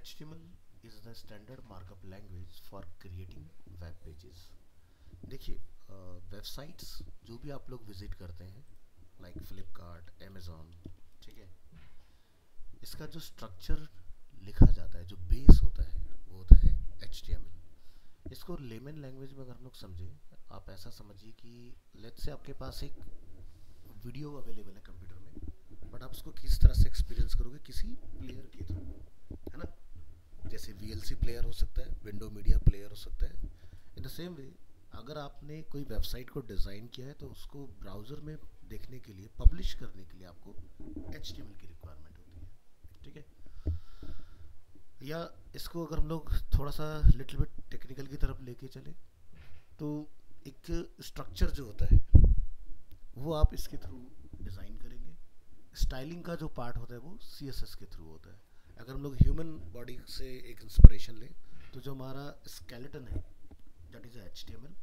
HTML is the standard markup language for creating web pages। देखिए, websites जो भी आप लोग विजिट करते हैं लाइक फ्लिपकार्ट, अमेज़ॉन, ठीक है, इसका जो स्ट्रक्चर लिखा जाता है, जो बेस होता है, वो होता है HTML। इसको लेमन लैंग्वेज में अगर हम लोग समझें, आप ऐसा समझिए कि लेट्स से आपके पास एक वीडियो अवेलेबल है कंप्यूटर में, बट आप उसको किस तरह से एक्सपीरियंस करोगे, किसी प्लेयर के थ्रू, है ना। जैसे VLC प्लेयर हो सकता है, विंडो मीडिया प्लेयर हो सकता है। इन द सेम वे, अगर आपने कोई वेबसाइट को डिज़ाइन किया है तो उसको ब्राउज़र में देखने के लिए, पब्लिश करने के लिए आपको HTML की रिक्वायरमेंट होती है, ठीक है। या इसको अगर हम लोग थोड़ा सा लिटिल बिट टेक्निकल की तरफ लेके चले तो एक स्ट्रक्चर जो होता है वो आप इसके थ्रू डिज़ाइन करेंगे। स्टाइलिंग का जो पार्ट होता है वो CSS के थ्रू होता है। अगर हम लोग ह्यूमन बॉडी से एक इंस्पिरेशन लें तो जो हमारा स्केलेटन है दैट इज़ HTML,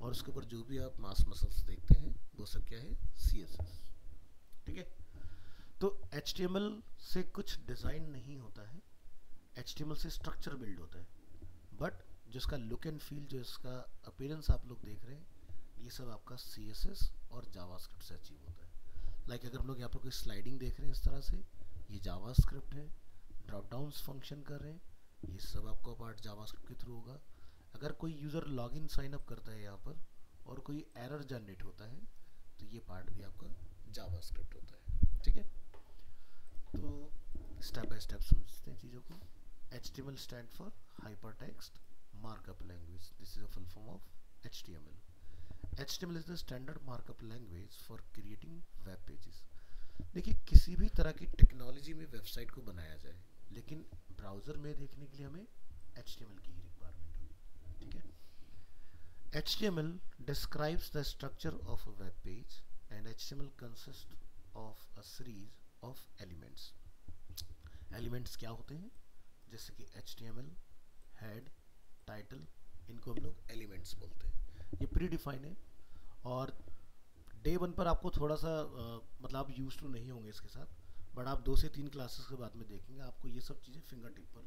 और उसके ऊपर जो भी आप मास मसल्स देखते हैं वो सब क्या है, CSS, ठीक है। तो HTML से कुछ डिज़ाइन नहीं होता है, HTML से स्ट्रक्चर बिल्ड होता है, बट जिसका लुक एंड फील, जो इसका अपीयरेंस आप लोग देख रहे हैं, ये सब आपका CSS और जावास्क्रिप्ट से अचीव होता है। लाइक अगर हम लोग यहाँ पर कोई स्लाइडिंग देख रहे हैं इस तरह से, ये जावास्क्रिप्ट है। ड्रॉप डाउन्स फंक्शन कर रहे हैं, ये सब आपका पार्ट जावास्क्रिप्ट के थ्रू होगा। अगर कोई यूज़र लॉगिन साइन अप करता है यहाँ पर और कोई एरर जनरेट होता है तो ये पार्ट भी आपका जावास्क्रिप्ट होता है, ठीक है। तो स्टेप बाय स्टेप समझते हैं चीज़ों को। HTML stand for hypertext markup language. This is a full form of HTML। HTML is the standard markup language for creating web pages. देखिए, किसी भी तरह की टेक्नोलॉजी में वेबसाइट को बनाया जाए, लेकिन ब्राउज़र में देखने के लिए हमें HTML की ही रिक्वायरमेंट होगी, ठीक है। HTML describes the structure of a web page and HTML consists of a series of elements। Elements क्या होते हैं, जैसे कि HTML, हेड, टाइटल, इनको हम लोग एलिमेंट्स बोलते हैं। ये प्री डिफाइन है और डे 1 पर आपको थोड़ा सा मतलब आप यूज टू नहीं होंगे इसके साथ, बट आप 2 से 3 क्लासेस के बाद में देखेंगे आपको ये सब चीज़ें फिंगर टिप पर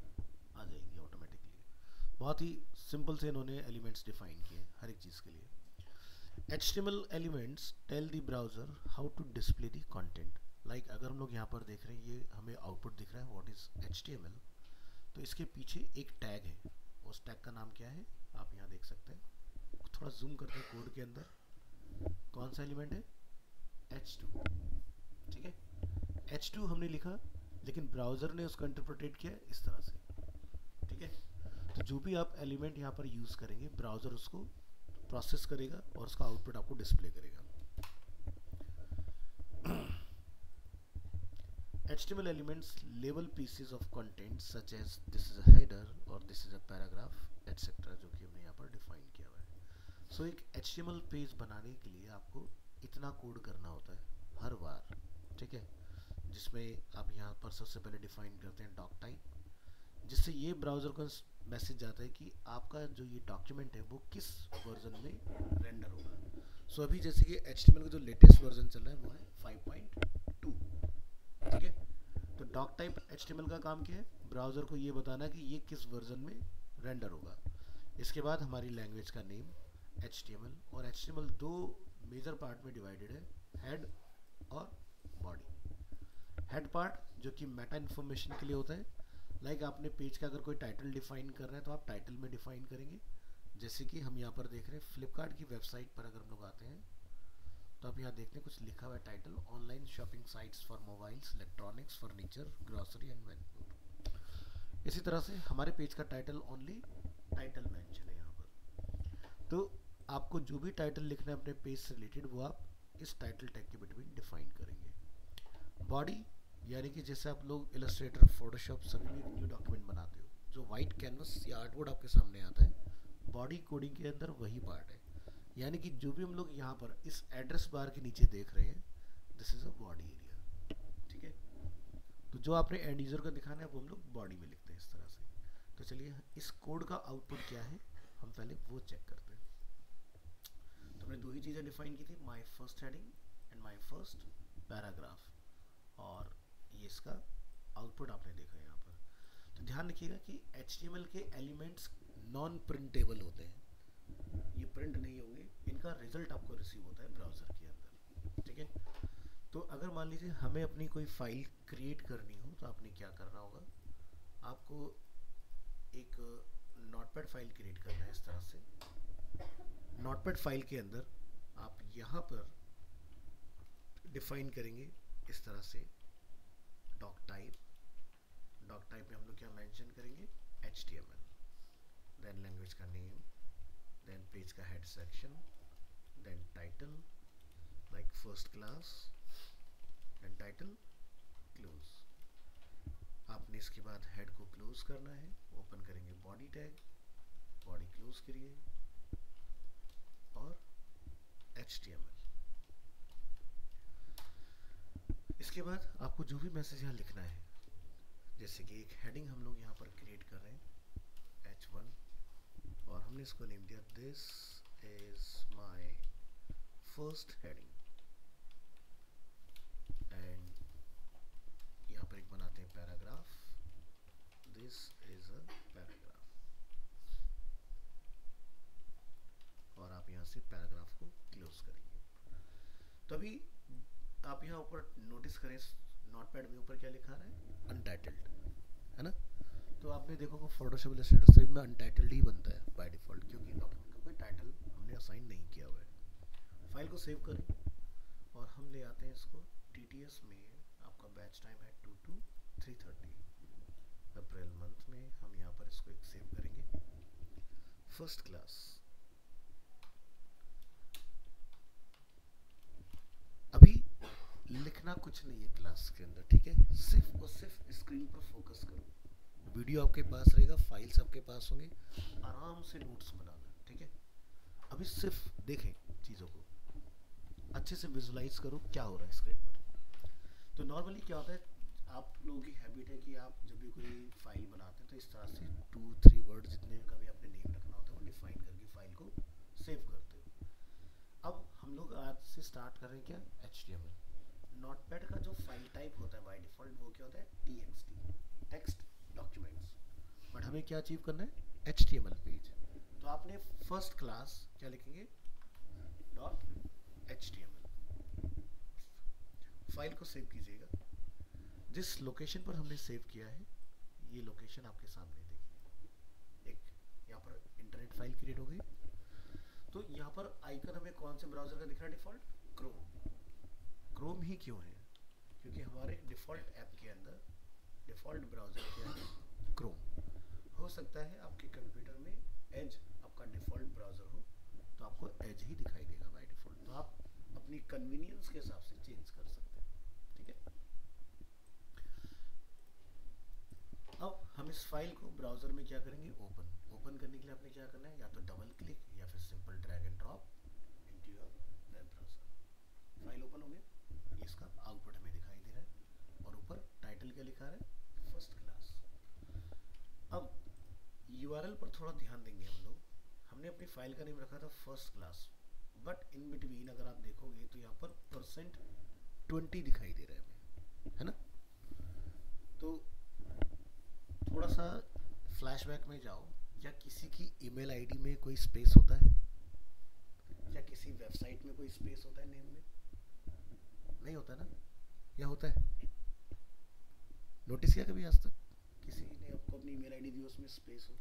आ जाएंगी ऑटोमेटिकली। बहुत ही सिंपल से इन्होंने एलिमेंट्स डिफाइन किए हर एक चीज़ के लिए। HTML elements tell the browser how to display the content. Like अगर हम लोग यहाँ पर देख रहे हैं, ये हमें आउटपुट दिख रहा है व्हाट इज़ HTML, तो इसके पीछे एक टैग है, उस टैग का नाम क्या है आप यहाँ देख सकते हैं। थोड़ा जूम करते हैं कोड के अंदर, कौन सा एलिमेंट है, H2, ठीक है। H2 हमने लिखा, लेकिन ब्राउज़र ने उसको इंटरप्रेटेट किया इस तरह से, ठीक है। तो जो भी आप एलिमेंट यहाँ पर यूज़ करेंगे, ब्राउज़र उसको प्रोसेस करेगा और उसका आउटपुट आपको डिस्प्ले करेगा। HTML elements label pieces of content such as this is a header or this is a paragraph etc, जो कि हमने यहाँ पर डिफाइन किया हुआ है। सो एक HTML पेज बनाने के लिए आपको इतना कोड करना होता है हर बार, ठीक है, जिसमें आप यहाँ पर सबसे पहले डिफाइन करते हैं डॉक टाइप, जिससे ये ब्राउज़र को मैसेज जाता है कि आपका जो ये डॉक्यूमेंट है वो किस वर्जन में रेंडर होगा। सो अभी जैसे कि HTML का जो लेटेस्ट वर्जन चल रहा है वो है 5.2, ठीक है। तो डॉक टाइप HTML का काम क्या है, ब्राउज़र को ये बताना कि ये किस वर्जन में रेंडर होगा। इसके बाद हमारी लैंग्वेज का नेम HTML, और HTML 2 मेजर पार्ट में डिवाइडेड है, हेड और बॉडी। हेड पार्ट जो कि मेटा इन्फॉर्मेशन के लिए होता है, लाइक आपने पेज का अगर कोई टाइटल डिफाइन कर रहे हैं तो आप टाइटल में डिफाइन करेंगे। जैसे कि हम यहाँ पर देख रहे हैं फ्लिपकार्ट की वेबसाइट पर अगर हम लोग आते हैं तो आप यहाँ देखते हैं कुछ लिखा हुआ है title, online shopping sites for mobiles, electronics, furniture, grocery and went. इसी तरह से हमारे पेज का टाइटल ओनली टाइटल मेंशन है यहाँ पर। तो आपको जो भी टाइटल लिखना है अपने पेज से रिलेटेड, वो आप इस टाइटल टैग के बिटवीन डिफाइन करेंगे। बॉडी यानी कि जैसे आप लोग इलस्ट्रेटर, फोटोशॉप सभी में एक न्यू डॉक्यूमेंट बनाते हो, जो वाइट कैनवस या आर्टबोर्ड आपके सामने आता है, बॉडी कोडिंग के अंदर वही पार्ट है। यानी कि जो भी हम लोग यहाँ पर इस एड्रेस बार के नीचे देख रहे हैं, this is a body area, ठीक है। तो जो आपने एंड यूजर का दिखाना है वो हम लोग बॉडी में लिखते हैं इस तरह से। तो चलिए इस कोड का आउटपुट क्या है हम पहले वो चेक करते हैं। तो हमने 2 ही चीज़ें डिफाइन की थी, my first heading and my first paragraph, और ये इसका आउटपुट आपने देखा है यहाँ पर। तो ध्यान रखिएगा कि HTML के एलिमेंट्स नॉन प्रिंटेबल होते हैं, ये प्रिंट नहीं होंगे, इनका रिजल्ट आपको रिसीव होता है ब्राउज़र के अंदर, ठीक है। तो अगर मान लीजिए हमें अपनी कोई फाइल क्रिएट करनी हो तो आपने क्या करना होगा, आपको एक नोटपैड फाइल क्रिएट करना है। इस तरह से नोटपैड फाइल के अंदर आप यहाँ पर डिफाइन करेंगे इस तरह से डॉक टाइप में हम लोग क्या मेंशन करेंगे, HTML, देन लैंग्वेज का नेम, देन पेज का head section, then title like first class, then title close. आपने इसके बाद हेड को क्लोज करना है, ओपन करेंगे बॉडी टैग, बॉडी क्लोज करिए और HTML। इसके बाद आपको जो भी मैसेज यहाँ लिखना है, जैसे कि एक हेडिंग हम लोग यहाँ पर क्रिएट कर रहे हैं H1 और हमने इसको नेम दिया this is my first heading, and यहाँ पर एक बनाते हैं paragraph, this is a paragraph, और आप यहाँ से पैराग्राफ को क्लोज करेंगे। तो अभी आप यहाँ ऊपर नोटिस करें, नोटपैड में ऊपर क्या लिखा रहा है, अनटाइटल्ड, है ना। तो आपने देखो फोटोशॉप इलस्ट्रेटर सभी में अनटाइटल्ड ही बनता है बाय डिफॉल्ट, क्योंकि डॉक्यूमेंट का कोई टाइटल हमने असाइन नहीं किया हुआ है। फाइल को सेव करें और हम ले आते हैं इसको TTS में। आपका बैच टाइम है 2 to 3:30 अप्रैल मंथ में। हम यहाँ पर इसको एक सेव करेंगे फर्स्ट क्लास। अभी लिखना कुछ नहीं है क्लास के अंदर, ठीक है, सिर्फ और सिर्फ स्क्रीन पर फोकस करो। वीडियो आपके पास रहेगा, फाइल्स आपके पास होंगे, आराम से नोट्स बनाना, ठीक है। अभी सिर्फ देखें चीज़ों को, अच्छे से विजुलाइज करो क्या हो रहा है स्क्रीन पर। तो नॉर्मली क्या होता है, आप लोगों की हैबिट है कि आप जब भी कोई फाइल बनाते हैं तो इस तरह से 2-3 वर्ड जितने का भी आपने नेम रखना होता है वो डिफाइन करके फाइल को सेव करते हो। अब हम लोग आज से स्टार्ट कर रहे हैं क्या, HTML। नोटपैड का जो फाइल टाइप होता है बाय डिफॉल्ट वो क्या होता है, TXT, टेक्स्ट डॉक्यूमेंट्स, बट हमें क्या अचीव करना है, HTML पेज। तो आपने फर्स्ट क्लास क्या लिखेंगे, .html। फाइल को सेव कीजिएगा, जिस लोकेशन पर हमने सेव किया है ये लोकेशन आपके सामने देखिए, एक यहाँ पर इंटरनेट फाइल क्रिएट हो गई। तो यहाँ पर आइकन हमें कौन से ब्राउजर का दिख रहा है, डिफॉल्ट क्रोम ही क्यों है, क्योंकि हमारे डिफॉल्ट ऐप के अंदर डिफॉल्ट ब्राउजर क्या है, क्रोम। हो सकता है आपके कंप्यूटर में एज आपका डिफॉल्ट ब्राउजर हो तो आपको एज ही दिखाई देगा बाय डिफॉल्ट, तो आप अपनी कन्वीनियंस के हिसाब से चेंज कर सकते हैं, ठीक है। अब हम इस फाइल को ब्राउजर में क्या करेंगे, ओपन करने के लिए आपने क्या करना है, या तो डबल क्लिक या फिर simple drag and drop into your web browser. File open हो गया, इसका आउटपुट हमें दिखाई दे रहा है और ऊपर टाइटल क्या लिखा है, फर्स्ट क्लास। अब URL पर थोड़ा ध्यान देंगे हम लोग। हमने अपनी फाइल का नेम रखा था first class, but in between अगर आप देखोगे तो यहाँ पर %20 दिखाई दे रहा है हमें, है ना। तो थोड़ा सा फ्लैशबैक में जाओ, क्या किसी की ईमेल आईडी में कोई स्पेस होता है, क्या किसी वेबसाइट में कोई स्पेस होता है नेम में, नहीं होता ना, या होता है, नोटिस किया कभी आज तक किसी ने आपको अपनी ईमेल आईडी दी उसमें स्पेस हो,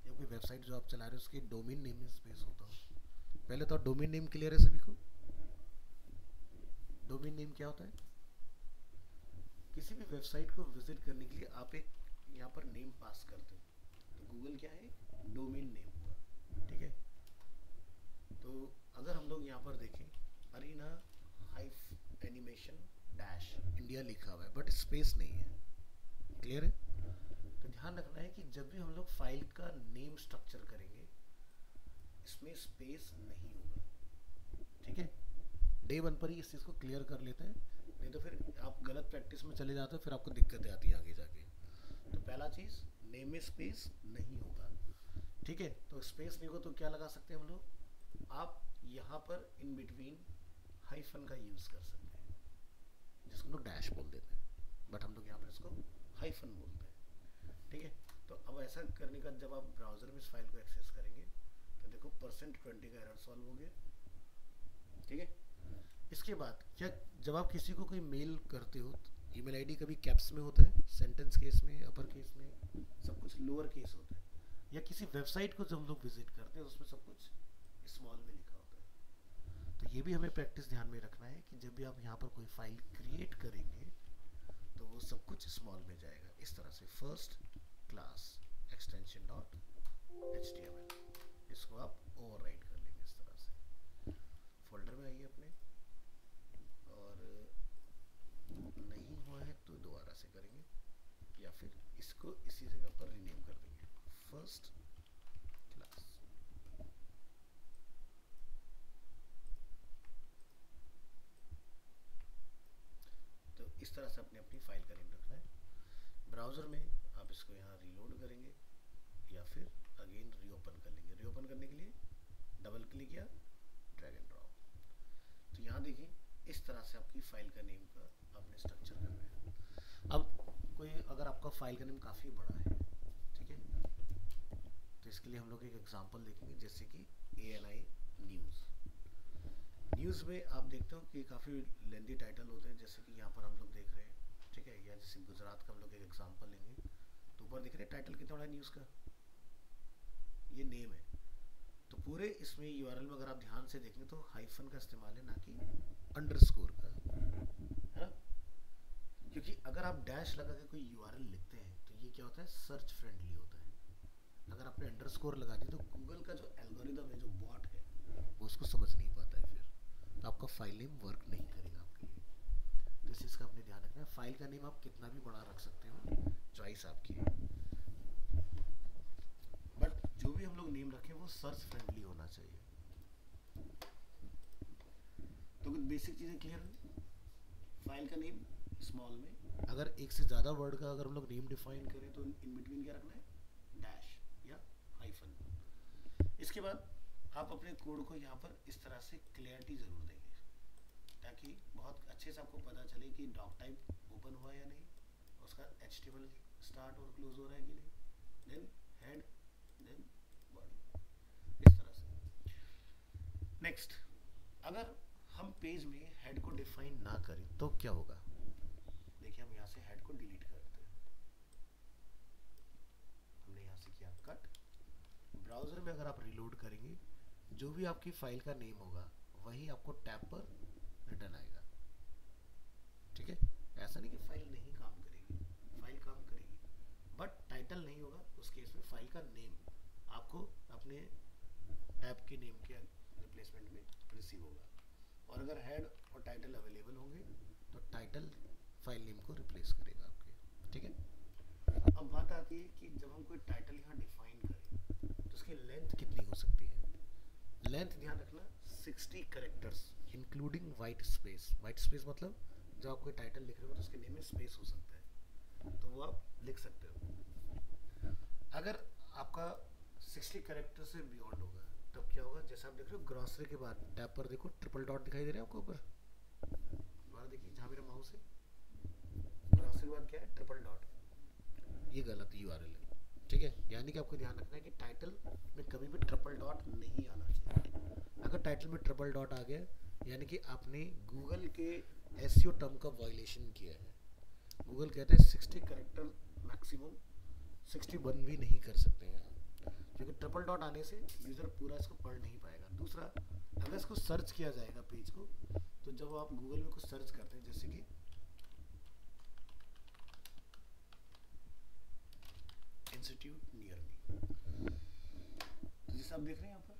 या कोई वेबसाइट जो आप चला रहे हो उसके डोमेन नेम में स्पेस होता हो। पहले तो डोमेन नेम क्लियर है सभी को, डोमेन नेम क्या होता है, किसी भी वेबसाइट को विजिट करने के लिए आप एक यहाँ पर नेम पास करते हो, तो गूगल क्या है, डोमेन नेम हुआ, ठीक है। तो अगर हम लोग यहाँ पर देखें अरीना हाइफ एनिमेशन डैश इंडिया लिखा हुआ है बट स्पेस नहीं है, क्लियर है। तो ध्यान रखना है कि जब भी हम लोग फाइल का नेम स्ट्रक्चर करेंगे इसमें स्पेस नहीं होगा, ठीक है। डे 1 पर ही इस चीज़ को क्लियर कर लेते हैं, नहीं तो फिर आप गलत प्रैक्टिस में चले जाते हो, फिर आपको दिक्कतें आती है आगे जाके। तो पहला चीज़, नेम में स्पेस नहीं होगा, ठीक है। तो स्पेस नहीं होगा तो क्या लगा सकते हैं हम लोग, आप यहाँ पर इन बिटवीन हाइफन का यूज़ कर सकते हैं, जिसको हम लोग डैश बोल देते हैं, बट हम लोग यहाँ पर इसको हाइफन बोलते हैं, ठीक है। तो अब ऐसा करने का जब आप ब्राउज़र में इस फाइल को एक्सेस करेंगे तो देखो %20 का एरर सॉल्व हो गया। ठीक है, इसके बाद क्या, जब आप किसी को कोई मेल करते हो तो ईमेल आईडी कभी कैप्स में होता है, सेंटेंस केस में, अपर केस में, सब कुछ लोअर केस होता है। या किसी वेबसाइट को जब हम लोग विजिट करते हैं उसमें सब कुछ स्मॉल में लिखा होता है। तो ये भी हमें प्रैक्टिस ध्यान में रखना है कि जब भी आप यहाँ पर कोई फाइल क्रिएट करेंगे तो वो सब कुछ स्मॉल में जाएगा। इस तरह से first class extension dot HTML, इसको आप ओवरराइट कर लेंगे इस तरह से। फोल्डर में आइए अपने, और नहीं हुआ है तो दोबारा से करेंगे, या फिर इसको इसी जगह पर रीनेम कर देंगे, फर्स्ट क्लास। तो इस तरह से अपने अपनी फाइल का नेम रखना है। ब्राउज़र में आप इसको यहाँ रीलोड करेंगे या फिर अगेन रीओपन कर लेंगे। रीओपन करने के लिए डबल क्लिक या ड्रैग एंड ड्रॉप। तो यहाँ देखिए इस तरह से आपकी फाइल का नेम का आपने स्ट्रक्चर करना है। अब कोई अगर आपका फाइल का नेम काफ़ी बड़ा है, ठीक है, तो इसके लिए हम लोग एक एग्जांपल देखेंगे, जैसे कि ANI न्यूज़। न्यूज़ में आप देखते हो कि काफ़ी लेंथी टाइटल होते हैं, जैसे कि यहाँ पर हम लोग देख रहे हैं, ठीक है। या जैसे गुजरात का हम लोग एक एग्जांपल लेंगे तो ऊपर देख रहे हैं टाइटल कितना बड़ा है न्यूज़ का, ये नेम है। तो पूरे इसमें URL में अगर आप ध्यान से देखेंगे तो हाइफन का इस्तेमाल है, ना कि अंडरस्कोर का, है ना। क्योंकि अगर आप डैश लगा के कोई URL लिखते हैं तो ये क्या होता है, सर्च फ्रेंडली होता है। अगर आपने अंडरस्कोर लगा दी तो गूगल का जो एल्गोरिदम है, जो बॉट है, वो उसको समझ नहीं पाता है, फिर तो आपका फाइल नेम वर्क नहीं करेगा आपके लिए। तो इस चीज़ का अपने ध्यान रखना है। फाइल का नेम आप कितना भी बड़ा रख सकते हो, चॉइस आपकी है, बट जो भी हम लोग नेम रखें वो सर्च फ्रेंडली होना चाहिए। तो कुछ बेसिक चीज़ें क्लियर हुई। फाइल का नेम स्मॉल में, अगर एक से ज़्यादा वर्ड का अगर हम लोग नेम डिफाइन करें तो इन बिटवीन क्या रखना है, डैश या हाइफन। इसके बाद आप अपने कोड को यहाँ पर इस तरह से क्लियरिटी ज़रूर देंगे, ताकि बहुत अच्छे से आपको पता चले कि डॉक टाइप ओपन हुआ या नहीं, उसका HTML स्टार्ट और क्लोज हो रहा है कि नहीं, देन हेड, देन बॉडी, इस तरह से। नेक्स्ट, अगर हम पेज में हेड को डिफाइन ना करें तो क्या होगा। देखिए हम यहाँ से हेड को डिलीट करते हैं, हमने यहाँ से किया कट। ब्राउजर में अगर आप रिलोड करेंगे, जो भी आपकी फाइल का नेम होगा वही आपको टैब पर रिटर्न आएगा, ठीक है। ऐसा नहीं कि फाइल नहीं काम करेगी, फाइल काम करेगी, बट टाइटल नहीं होगा। उस केस में फाइल का नेम आपको अपने टैब के नेम के रिप्लेसमेंट में रिसीव होगा। और अगर हेड और टाइटल अवेलेबल होंगे तो टाइटल फाइल नेम को रिप्लेस करेगा आपके, ठीक है। अब बात आती है कि जब हम कोई टाइटल यहाँ डिफाइन करें तो उसकी लेंथ कितनी हो सकती है। लेंथ ध्यान रखना 60 characters including white space. White space मतलब जब आप कोई टाइटल लिख रहे हो तो उसके नेम में स्पेस हो सकता है, तो वो आप लिख सकते हो। अगर आपका 60 कैरेक्टर से बियॉन्ड होगा तब क्या होगा, जैसे आप देख रहे हो ग्रॉसरी के बाद टैब पर देखो ट्रिपल डॉट दिखाई दे रहा है आपको ऊपर, दोबारा देखिए जहाँ मेरा माउस है, ग्रॉसरी के बाद क्या है, ट्रिपल डॉट। ये गलत URL है, ठीक है। यानी कि आपको ध्यान रखना है कि टाइटल में कभी भी ट्रिपल डॉट नहीं आना चाहिए। अगर टाइटल में ट्रिपल डॉट आ गया यानी कि आपने गूगल के SEO टर्म का वायलेशन किया है। गूगल कहता है 60 कैरेक्टर मैक्सिमम, 61 भी नहीं कर सकते हैं आप, क्योंकि ट्रिपल डॉट आने से यूज़र पूरा इसको पढ़ नहीं पाएगा। दूसरा, अगर इसको सर्च किया जाएगा पेज को, तो जब आप गूगल में कुछ सर्च करते हैं, जैसे कि इंस्टीट्यूट नियर मी, तो जैसे आप देख रहे हैं यहाँ पर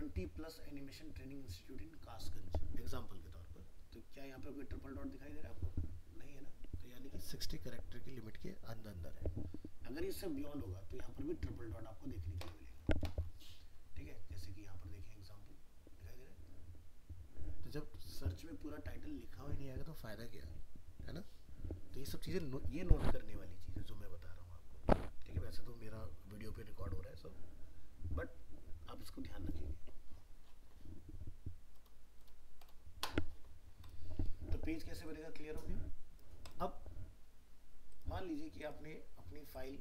20+ एनिमेशन ट्रेनिंग इंस्टीट्यूट इन कासगंज एग्जाम्पल के तौर पर, तो क्या यहाँ पर कोई ट्रिपल डॉट दिखाई दे रहा है आपको, नहीं है ना। तो यानी कि 60 कैरेक्टर की लिमिट के अंदर है। अगर इससे बियॉन्ड होगा तो यहाँ पर भी ट्रिपल डॉट आपको देखने को मिलेगा, ठीक है। जैसे कि यहाँ पर देखिए एग्जाम्पल दिखाई दे रहा है। तो जब सर्च में पूरा टाइटल लिखा हुआ नहीं आएगा तो फायदा क्या है ना। तो ये सब चीज़ें ये नोट करने वाली चीज़ें जो मैं बता रहा हूँ आपको, ठीक है। वैसे तो मेरा वीडियो पे रिकॉर्ड हो रहा है सब, बट आप इसको ध्यान रखिए। तो पेज कैसे बनेगा, क्लियर हो गया। अब मान लीजिए कि आपने अपनी फाइल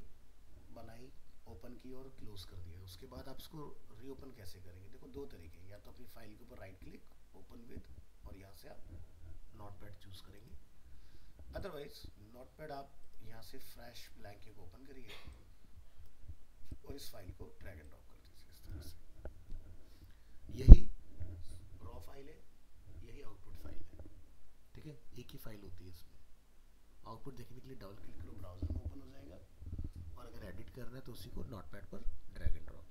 बनाई, ओपन की और क्लोज कर दिया, उसके बाद आप इसको रीओपन कैसे करेंगे? देखो दो तरीके हैं, या तो अपनी फाइल के ऊपर राइट क्लिक, ओपन विद, और यहाँ से आप नोटपैड चूज करेंगे। अदरवाइज नोटपैड आप यहाँ से फ्रेश ब्लैंक एक ओपन करिए और इस फाइल को ड्रैग एंड ड्रॉप कर दीजिए इस तरह से। यही रॉ फाइल है, यही आउटपुट फाइल है, ठीक है, एक ही फाइल होती है इसमें। आउटपुट देखने के लिए डबल क्लिक करो, ब्राउजर में ओपन हो जाएगा, और अगर एडिट करना है तो उसी को नोटपैड पर ड्रैग एंड ड्रॉप।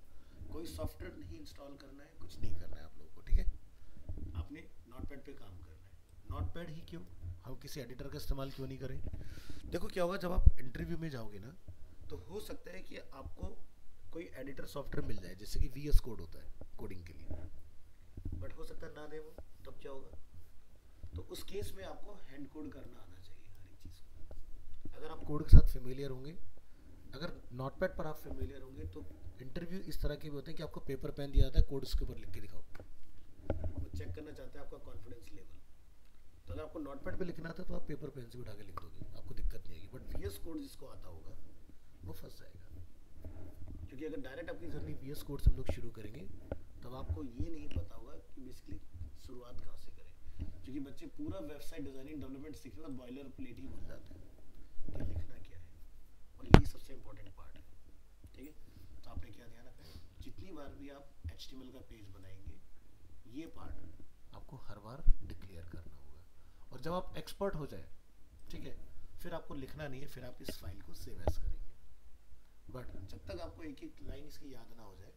कोई सॉफ्टवेयर नहीं इंस्टॉल करना है, कुछ नहीं करना है आप लोगों को, ठीक है, आपने नोटपैड पे काम करना है। नोटपैड ही क्यों, हम किसी एडिटर का इस्तेमाल क्यों नहीं करें? देखो क्या होगा, जब आप इंटरव्यू में जाओगे ना, तो हो सकता है कि आपको कोई एडिटर सॉफ्टवेयर मिल जाए, जैसे कि VS कोड होता है कोडिंग के लिए, बट हो सकता है ना दे वो, तब क्या होगा? तो उस केस में आपको हैंड कोड करना आना चाहिए हर एक चीज़ को। अगर आप कोड के साथ फेमिलियर होंगे, अगर नोटपैड पर आप फेमिलियर होंगे, तो इंटरव्यू इस तरह के भी होते हैं कि आपको पेपर पेन दिया जाता है, कोड उसके ऊपर लिख के दिखाओ, वो चेक करना चाहते हैं आपका कॉन्फिडेंस लेवल। तो अगर आपको नोटपैड पे लिखना था तो आप पेपर पेन से उठा के लिख दोगे, आपको दिक्कत नहीं आएगी। बट VS कोड जिसको आता होगा वो फंस जाएगा, क्योंकि अगर डायरेक्ट अपनी जर्नी VS कोड से हम लोग शुरू करेंगे तब आपको ये नहीं पता होगा कि बेसिकली शुरुआत कहाँ से करें, क्योंकि बच्चे पूरा वेबसाइट डिजाइनिंग डेवलपमेंट सीखने का बॉयलर प्लेट ही भूल जाते हैं कि लिखना क्या है, और यही सबसे इंपॉर्टेंट पार्ट है, ठीक है। तो आपने क्या ध्यान रखना है, जितनी बार भी आप HTML का पेज बनाएंगे, ये पार्ट आपको हर बार डिक्लेयर करना होगा, और जब आप एक्सपर्ट हो जाए, ठीक है, फिर आपको लिखना नहीं है, फिर आप इस फाइल को सेव एज करेंगे। बट जब तक आपको एक एक लाइन इसकी याद ना हो जाए,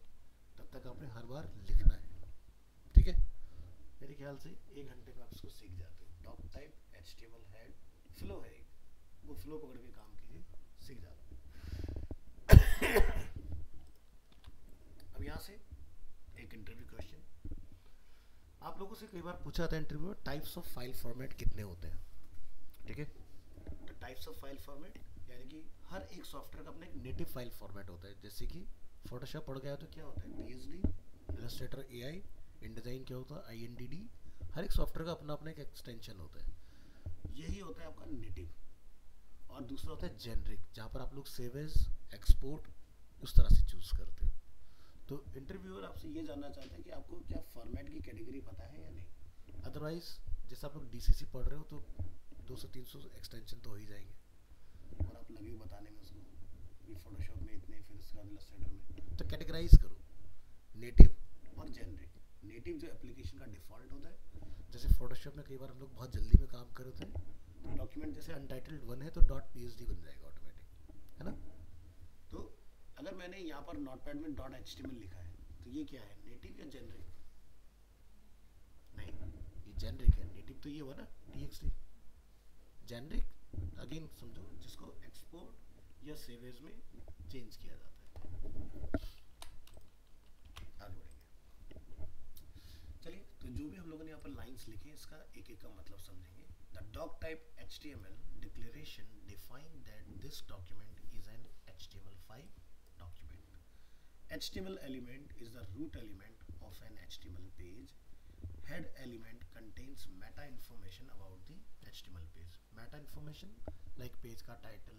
तब तक आपने हर बार लिखना है, ठीक है। मेरे ख्याल से 1 घंटे में आप इसको सीख जाते हो। Doc type, HTML head, flow है एक, वो फ्लो पकड़ के काम कीजिए, सीख जाते हो। अब यहाँ से एक इंटरव्यू क्वेश्चन आप लोगों से कई बार पूछा था इंटरव्यू में, टाइप्स ऑफ फाइल फॉर्मेट कितने होते हैं, ठीक है। तो टाइप्स ऑफ फाइल फॉर्मेट यानी कि हर एक सॉफ्टवेयर का अपना एक नेटिव फाइल फॉर्मेट होता है। जैसे कि फोटोशॉप पढ़ गया तो क्या होता है PSD, इलस्ट्रेटर AI, InDesign क्या होता है INDD, हर एक सॉफ्टवेयर का अपना अपना एक एक्सटेंशन होता है। यही होता है आपका नेटिव। और दूसरा होता है जेनरिक, जहाँ पर आप लोग सेव एज, एक्सपोर्ट उस तरह से चूज करते हो। तो इंटरव्यूअर आपसे ये जानना चाहते हैं कि आपको क्या फॉर्मेट की कैटेगरी पता है या नहीं। अदरवाइज जैसे आप लोग DCC पढ़ रहे हो तो 200-300 एक्सटेंशन तो हो ही जाएंगे, और आप लगे हो बताने में उसको कि फोटोशॉप में इतने, फिर उसके बाद इलस्ट्रेटर में। तो कैटेगराइज करो नेटिव और जेनरिक। नेटिव जो एप्लीकेशन का डिफ़ॉल्ट होता है, जैसे फोटोशॉप में कई बार हम लोग बहुत जल्दी में काम कर रहे थे, तो डॉक्यूमेंट जैसे अनटाइटल्ड 1 है तो .psd बन जाएगा ऑटोमेटिक, है ना। तो अगर मैंने यहाँ पर नोटपैड में .html लिखा है, तो ये क्या है, नेटिव या जेनरिक? नहीं, ये जेनरिक है। नेटिव तो ये हुआ ना txt, जेनरिक अगेन समझो जिसको एक्सपोर्ट या सेव एज में चेंज किया जाता है। आगे बढ़ेंगे, चलिए। तो जो भी हम लोगों ने यहाँ पर लाइंस लिखे, इसका एक एक का मतलब समझेंगे। The doc type HTML declaration define that this document is an HTML5 document. HTML element is the root element of an HTML page. Head element contains meta information about the HTML page. Meta information like page का title,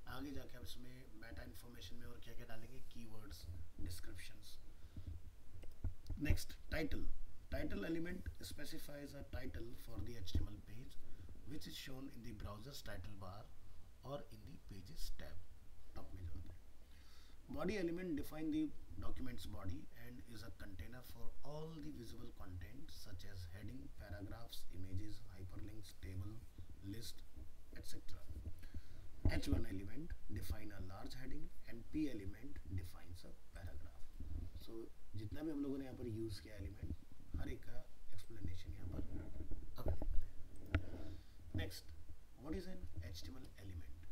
आगे जाके आप इसमें Meta information में और क्या क्या डालेंगे, keywords, descriptions. Next title, title element specifies a title for the HTML page which is shown in the browser's title bar or in the pages tab, top में जो होता है। Body element define the document's body and is a container for all the visible content such as heading, paragraphs, images, hyperlinks, table, list, etc. H1 element define a large heading and P element defines a paragraph. So जितना भी हम लोगों ने यहाँ पर use किया element, हर एक का एक्सप्लेनेशन यहाँ पर अवेलेबल है। Next, what is an HTML element?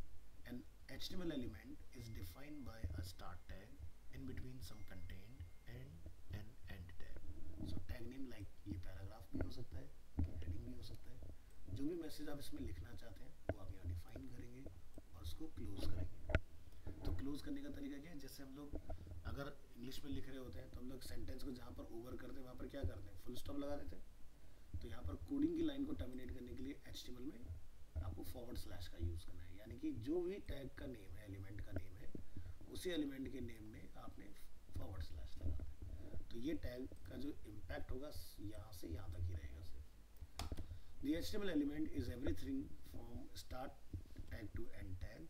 An HTML element is defined by a start tag in between some content and an end tag. So tag name like ये paragraph भी हो सकता है, हेडिंग भी हो सकता है, जो भी मैसेज आप इसमें लिखना चाहते हैं वो आप यहाँ डिफाइन करेंगे और उसको क्लोज करेंगे। तो क्लोज करने का तरीका क्या है, जैसे हम लोग अगर इंग्लिश में लिख रहे होते हैं तो हम लोग सेंटेंस को जहाँ पर ओवर करते हैं वहाँ पर क्या करते हैं, फुल स्टॉप लगा देते हैं। तो यहाँ पर कोडिंग की लाइन को टर्मिनेट करने के लिए HTML में आपको फॉरवर्ड स्लैश का यूज़ करना है, यानी कि जो भी टैग का नेम है, एलिमेंट का नेम है, उसी एलिमेंट के नेम में आपने फॉरवर्ड स्लैश लगा दें, तो ये टैग का जो इम्पैक्ट होगा यहाँ से यहाँ तक ही रहेगा सिर्फ। The HTML element is everything from start tag to end tag.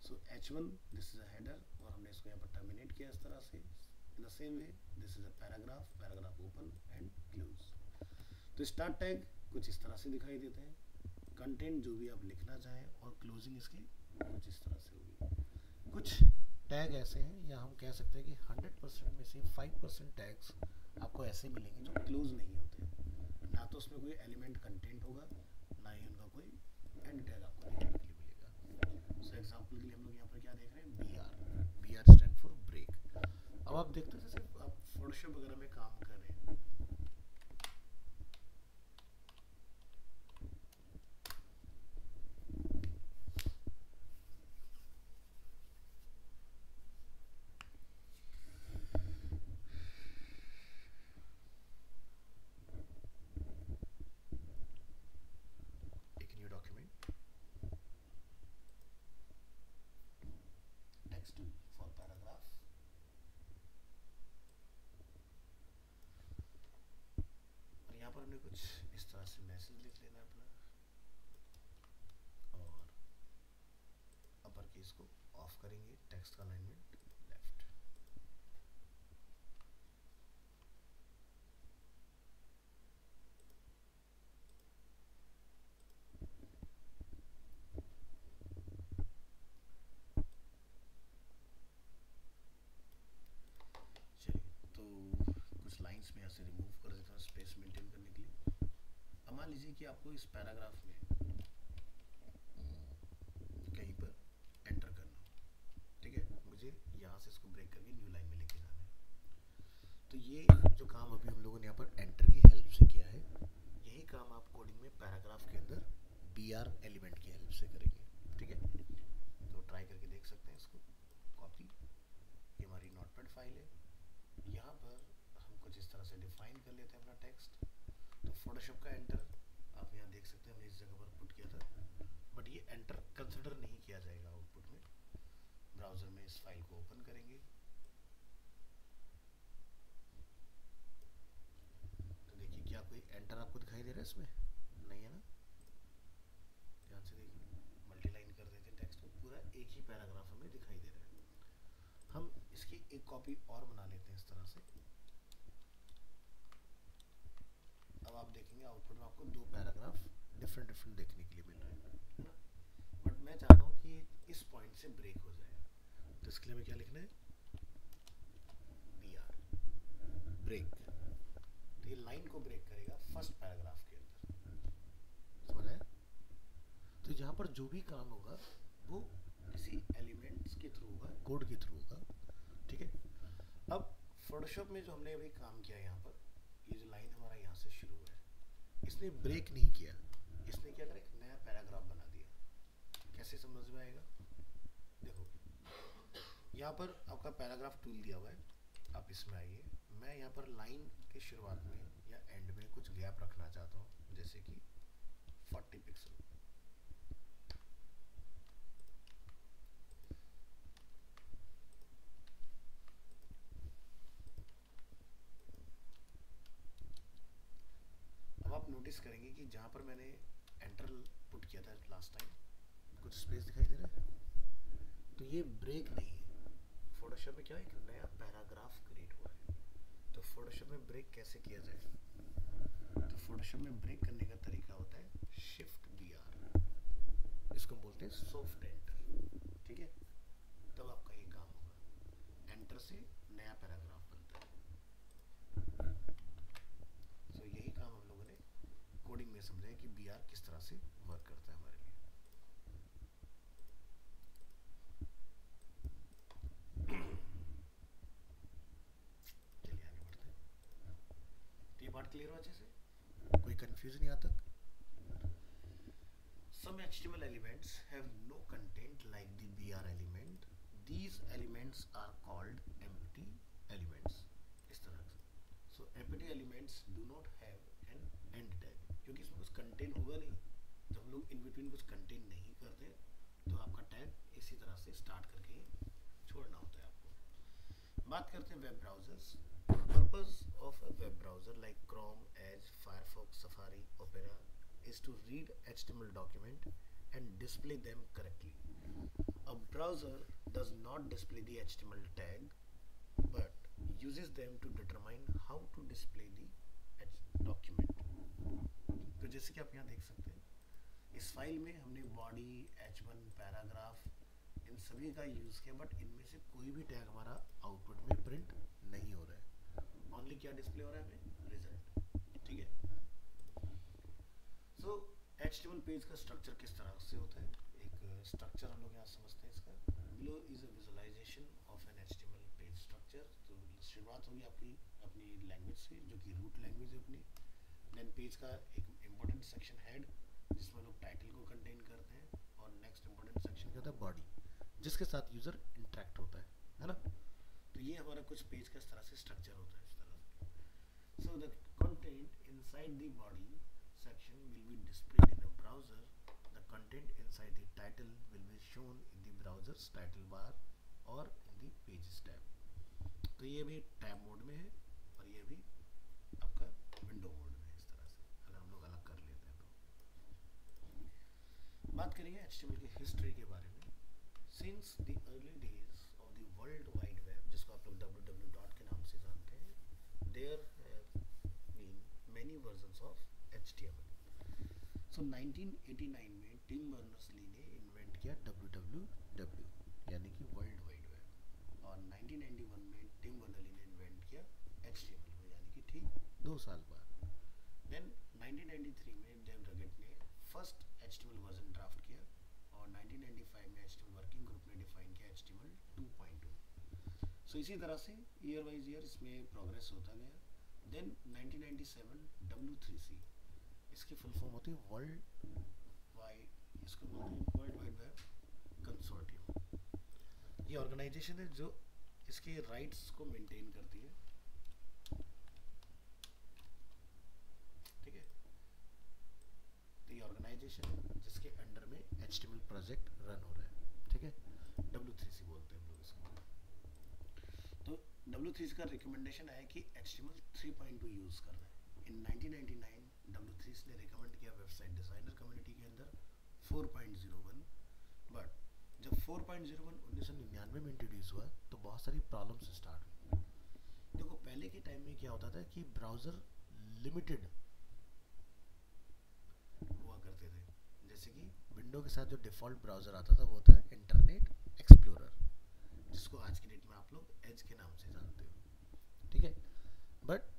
So h1 this is a header और हमने इसको यहाँ पर टर्मिनेट किया इस तरह से। In the same way this is a paragraph, paragraph open and close. तो स्टार्ट टैग कुछ इस तरह से दिखाई देते हैं, कंटेंट जो भी आप लिखना चाहें, और क्लोजिंग इसकी कुछ इस तरह से होगी। कुछ टैग ऐसे हैं या हम कह सकते हैं कि 100% में से 5% टैग्स आपको ऐसे मिलेंगे जो क्लोज नहीं होते, ना तो उसमें कोई एलिमेंट कंटेंट होगा, ना ही उनका कोई एंड टैग आपको देखने के लिए मिलेगा। सो एग्जांपल के लिए हम लोग यहाँ पर क्या देख रहे हैं, B R stand for break. अब आप देखते हैं जैसे आप फोटोशॉप वगैरह में काम कर रहे हैं, एक new document text for paragraph, और यहाँ पर हमने कुछ इस तरह से मैसेज लिख लेना अपना, और अपर केस को ऑफ करेंगे, टेक्स्ट का अलाइनमेंट लेफ्ट। कुछ लाइंस में यहाँ से रिमूव कर देता हूँ स्पेस मेंटेन करने के लिए। अब मान लीजिए कि आपको इस पैराग्राफ में कहीं पर एंटर करना हो, ठीक है, मुझे यहाँ से इसको ब्रेक करके न्यू लाइन में लेके जाना है। तो ये जो काम अभी हम लोगों ने यहाँ पर एंटर की हेल्प से किया है, यही काम आप कोडिंग में पैराग्राफ के अंदर बी आर एलिमेंट की हेल्प से करेंगे, ठीक है। तो ट्राई करके देख सकते हैं इसको। कॉपी, ये हमारी नोटपैड फाइल है, यहाँ पर हम कुछ इस तरह से डिफाइन कर लेते हैं अपना टेक्स्ट। तो फोटोशॉप का एंटर आप यहाँ देख सकते हैं, हमने इस जगह पर पुट किया था, बट ये एंटर कंसिडर नहीं किया जाएगा आउटपुट में। ब्राउजर में इस फाइल को ओपन करेंगे, तो देखिए क्या कोई एंटर आपको दिखाई दे रहा है इसमें? नहीं है ना, ध्यान से देखिए, मल्टीलाइन कर देते हैं टेक्स्ट को, पूरा एक ही पैराग्राफ हमें दिखाई दे रहा है। हम इसकी एक कॉपी और बना लेते हैं इस तरह से। अब आप देखेंगे आउटपुट में आपको दो पैराग्राफ डिफरेंट डिफरेंट देखने के लिए मिल रहे हैं, है ना। बट मैं चाहता हूँ कि इस पॉइंट से ब्रेक हो जाए, तो इसके लिए हमें क्या लिखना है, बी आर ब्रेक। तो ये लाइन को ब्रेक करेगा फर्स्ट पैराग्राफ के अंदर, समझ आया? तो यहाँ पर जो भी काम होगा वो किसी एलिमेंट्स के थ्रू होगा, कोड के थ्रू होगा, ठीक है। अब फोटोशॉप में जो हमने अभी काम किया, यहाँ पर ये जो लाइन हमारा यहाँ से शुरू है, इसने ब्रेक नहीं किया, इसने क्या करा, एक नया पैराग्राफ बना दिया। कैसे समझ में आएगा? देखो यहाँ पर आपका पैराग्राफ टूल दिया हुआ है, आप इसमें आइए। मैं यहाँ पर लाइन के शुरुआत में या एंड में कुछ गैप रखना चाहता हूँ, जैसे कि 40 पिक्सल। अब आप नोटिस करेंगे कि जहाँ पर मैंने एंटर पुट किया था लास्ट टाइम, कुछ स्पेस दिखाई दे रहा है, तो ये ब्रेक नहीं है। फोटोशॉप में क्या है, एक नया पैराग्राफ क्रिएट हुआ है। तो फोटोशॉप में ब्रेक कैसे किया जाए? तो फोटोशॉप में ब्रेक करने का तरीका होता है शिफ्ट बी आर, इसको बोलते हैं सॉफ्ट एंटर, ठीक है। तब आपका ये काम होगा, एंटर से नया पैराग्राफ बनता है। तो यही काम हम लोगों ने कोडिंग में समझा है कि बी आर किस तरह से वर्क करता है हमारे लिए। चलिए आगे बढ़ते हैं। तो ये बात क्लियर हो अच्छे से, कोई कंफ्यूजन यहाँ तक? Some HTML elements have no content like the BR element. These elements are called empty elements. इस तरह से। So empty elements do not have an end tag, क्योंकि इसमें कुछ कंटेंट होगा नहीं। जब हम लोग इन बिटवीन कुछ कंटेंट नहीं करते, तो आपका टैग इसी तरह से स्टार्ट करके छोड़ छोड़ना होता है आपको। बात करते हैं web browsers. Purpose of a web browser like Chrome, Edge, Firefox, Safari, Opera is to read HTML document and display them correctly. A browser does not display the HTML tag but uses them to determine how to display the document. तो जैसे कि आप यहाँ देख सकते हैं, इस file में हमने बॉडी, H1, पैराग्राफ, इन सभी का यूज़ किया, बट इनमें से कोई भी टैग हमारा आउटपुट में प्रिंट नहीं हो रहा है। ओनली क्या डिस्प्ले हो रहा है हमें? रिजल्ट। ठीक है। तो HTML पेज का स्ट्रक्चर किस तरह से होता है? एक स्ट्रक्चर हम लोग यहाँ समझते हैं इसका। Below is a visualisation of an HTML page structure. तो शुरुआत होगी आपकी अपनी लैंग्वेज से, जो कि रूट लैंग्वेज है अपनी। देन पेज का एक इम्पोर्टेंट सेक्शन हेड, जिसमें लोग टाइटल को कंटेन करते हैं, और नेक्स्ट इम्पोर्टेंट सेक्शन क्या होता है? बॉडी, जिसके साथ यूजर इंटरेक्ट होता है ना। तो ये हमारा कुछ पेज का इस तरह से स्ट्रक्चर होता है, इस तरह से। So the content inside the body section will be displayed in a browser. The content inside the title will be shown in the browser's title bar or in the pages tab. तो ये भी tab mode में है और ये भी आपका window mode में है, इस तरह से अगर हम लोग अलग कर लेते हैं तो। बात करेंगे HTML की हिस्ट्री के बारे में। Since the early days of the World Wide Web, जिसको आप लोग www के नाम से जानते हैं, there have been many versions of HTML. So 1989 में टिम बर्नर्स-ली ने इन्वेंट किया www, यानी कि वर्ल्ड वाइड वेब, और 1991 में टिम बर्नर्स-ली ने इन्वेंट किया HTML, यानी कि ठीक 2 साल बाद। देन 1993 में डेव रगेट ने फर्स्ट HTMल वर्जन ड्राफ्ट किया, और 1995 में HTML वर्किंग ग्रुप ने डिफाइन किया HTML 2.2। सो इसी तरह से ईयर वाइज ईयर इसमें प्रोग्रेस होता गया। देन 1997 W3C, इसकी फुल फॉर्म होती है वर्ल्ड वाइड, इसको बोलते हैं वर्ल्ड वाइड वेब कंसोर्टियम। ये ऑर्गेनाइजेशन है जो इसके राइट्स को मेंटेन करती है। ठीक है। तो ये ऑर्गेनाइजेशन है जिसके अंडर में HTML प्रोजेक्ट रन हो रहा है। ठीक है। W3C बोलते हैं हम लोग इसको। तो W3C का रिकमेंडेशन है कि HTML 3.2 यूज करना है। इन 1999 W3C ने रिकमेंड किया वेबसाइट डिजाइनर कम्युनिटी के अंदर 4.01, बट जब 4.01 1999 में इंट्रोड्यूस हुआ तो बहुत सारी प्रॉब्लम्स स्टार्ट हुई। देखो पहले के टाइम में क्या होता था कि ब्राउजर लिमिटेड हुआ करते थे, जैसे कि विंडो के साथ जो डिफॉल्ट ब्राउजर आता था वो था इंटरनेट एक्सप्लोरर, जिसको आज की डेट में आप लोग एज के नाम से जानते हो। ठीक है। बट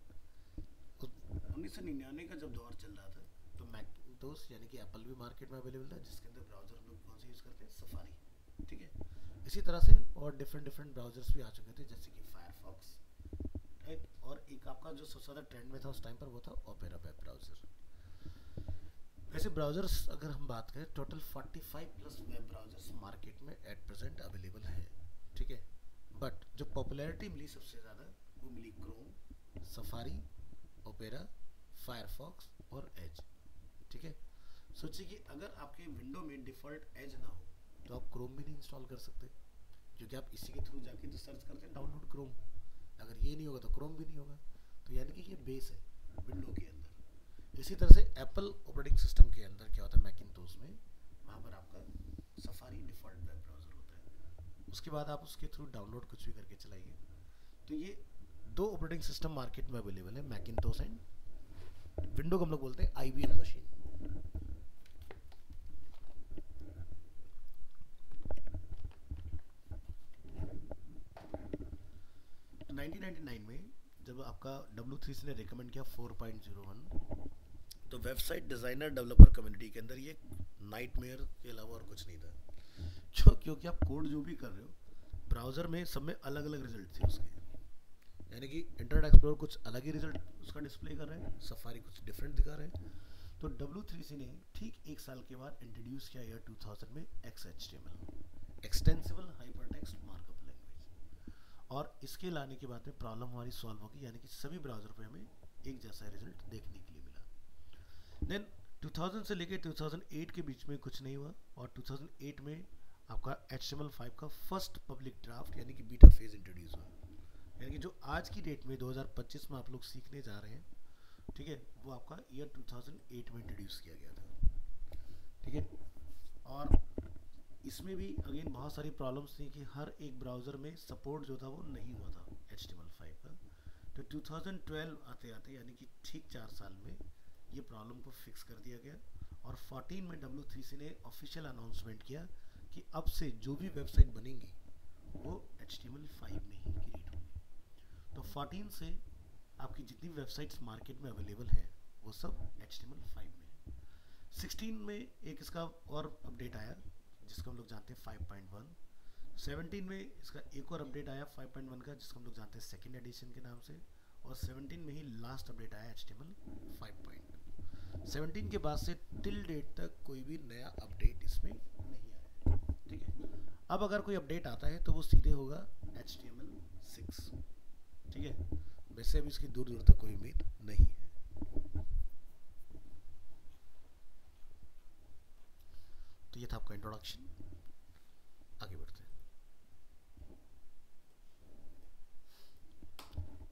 1999 का जब दौर चल रहा था तो मैकिंटोश यानी कि एप्पल भी मार्केट में अवेलेबल था, जिसके अंदर ब्राउजर हम लोग कौन से यूज़ करते हैं? सफारी। ठीक है। इसी तरह से और डिफरेंट ब्राउजर्स भी आ चुके थे, जैसे कि फायरफॉक्स, राइट। और एक आपका जो सबसे ज़्यादा ट्रेंड में था उस टाइम पर वो था ओपेरा वेब ब्राउजर। वैसे ब्राउजर्स अगर हम बात करें, total 45 plus web browsers market में एट प्रेजेंट अवेलेबल है। ठीक है। बट जो पॉपुलैरिटी मिली सबसे ज़्यादा वो मिली क्रोम, सफारी, ओपेरा, फायरफॉक्स और एज। ठीक है। सोचिए कि अगर आपके विंडो में डिफ़ॉल्ट एज ना हो तो आप क्रोम भी नहीं इंस्टॉल कर सकते, क्योंकि आप इसी के थ्रू जाके तो सर्च करते हैं डाउनलोड क्रोम। अगर ये नहीं होगा तो क्रोम भी नहीं होगा। तो यानी कि ये बेस है विंडो के अंदर। इसी तरह से एप्पल ऑपरेटिंग सिस्टम के अंदर क्या होता है मैकिंटोश में, वहाँ पर आपका सफारी डिफ़ॉल्ट वेब ब्राउज़र होता है। उसके बाद आप उसके थ्रू डाउनलोड कुछ भी करके चलाइए। तो ये 2 ऑपरेटिंग सिस्टम मार्केट में अवेलेबल है, मैकिंटोश एंड विंडो को हम लोग बोलते हैं IBM मशीन। 1999 में जब आपका W3C ने रिकमेंड किया 4.01, तो वेबसाइट डिज़ाइनर डेवलपर कम्युनिटी के अंदर ये नाइटमेयर के अलावा और कुछ नहीं था। क्योंकि आप कोड जो भी कर रहे हो ब्राउज़र में सब में अलग अलग रिजल्ट थे उसके, यानी कि इंटरनेट एक्सप्लोरर कुछ अलग ही रिजल्ट उसका डिस्प्ले कर रहे हैं, सफारी कुछ डिफरेंट दिखा रहे हैं। तो W3C ने ठीक 1 साल के बाद इंट्रोड्यूस किया ईयर 2000 में XHTML, extensible hypertext markup language. और इसके लाने के बाद में प्रॉब्लम हमारी सॉल्व होगी, यानी कि सभी ब्राउज़र पे हमें एक जैसा रिजल्ट देखने के लिए मिला। देन 2000 से लेकर 2008 के बीच में कुछ नहीं हुआ, और 2008 में आपका HTML5 का फर्स्ट पब्लिक ड्राफ्ट यानी कि बीटा फेज इंट्रोड्यूस हुआ, यानी कि जो आज की डेट में 2025 में आप लोग सीखने जा रहे हैं, ठीक है, वो आपका ईयर 2008 में इंट्रोड्यूस किया गया था, ठीक है। और इसमें भी अगेन बहुत सारी प्रॉब्लम्स थी कि हर एक ब्राउज़र में सपोर्ट जो था वो नहीं हुआ था HTML5 का। तो 2012 आते आते यानी कि ठीक 4 साल में ये प्रॉब्लम को फिक्स कर दिया गया और 14 में W3C ने ऑफिशियल अनाउंसमेंट किया कि अब से जो भी वेबसाइट बनेंगी वो HTML5 में ही क्रिएट होंगी। तो 14 से आपकी जितनी वेबसाइट्स मार्केट में अवेलेबल हैं वो सब HTML5 में है। 16 में एक इसका और अपडेट आया जिसको हम लोग जानते हैं 5.1। 17 में इसका एक और अपडेट आया 5.1 का जिसको हम लोग जानते हैं सेकेंड एडिशन के नाम से, और 17 में ही लास्ट अपडेट आया HTML 5.2। 17 के बाद से टिल डेट तक कोई भी नया अपडेट इसमें नहीं आया, ठीक है। अब अगर कोई अपडेट आता है तो वो सीधे होगा HTML6, ठीक है। वैसे अभी इसकी दूर दूर तक कोई उम्मीद नहीं है। तो ये था आपका इंट्रोडक्शन, आगे बढ़ते हैं।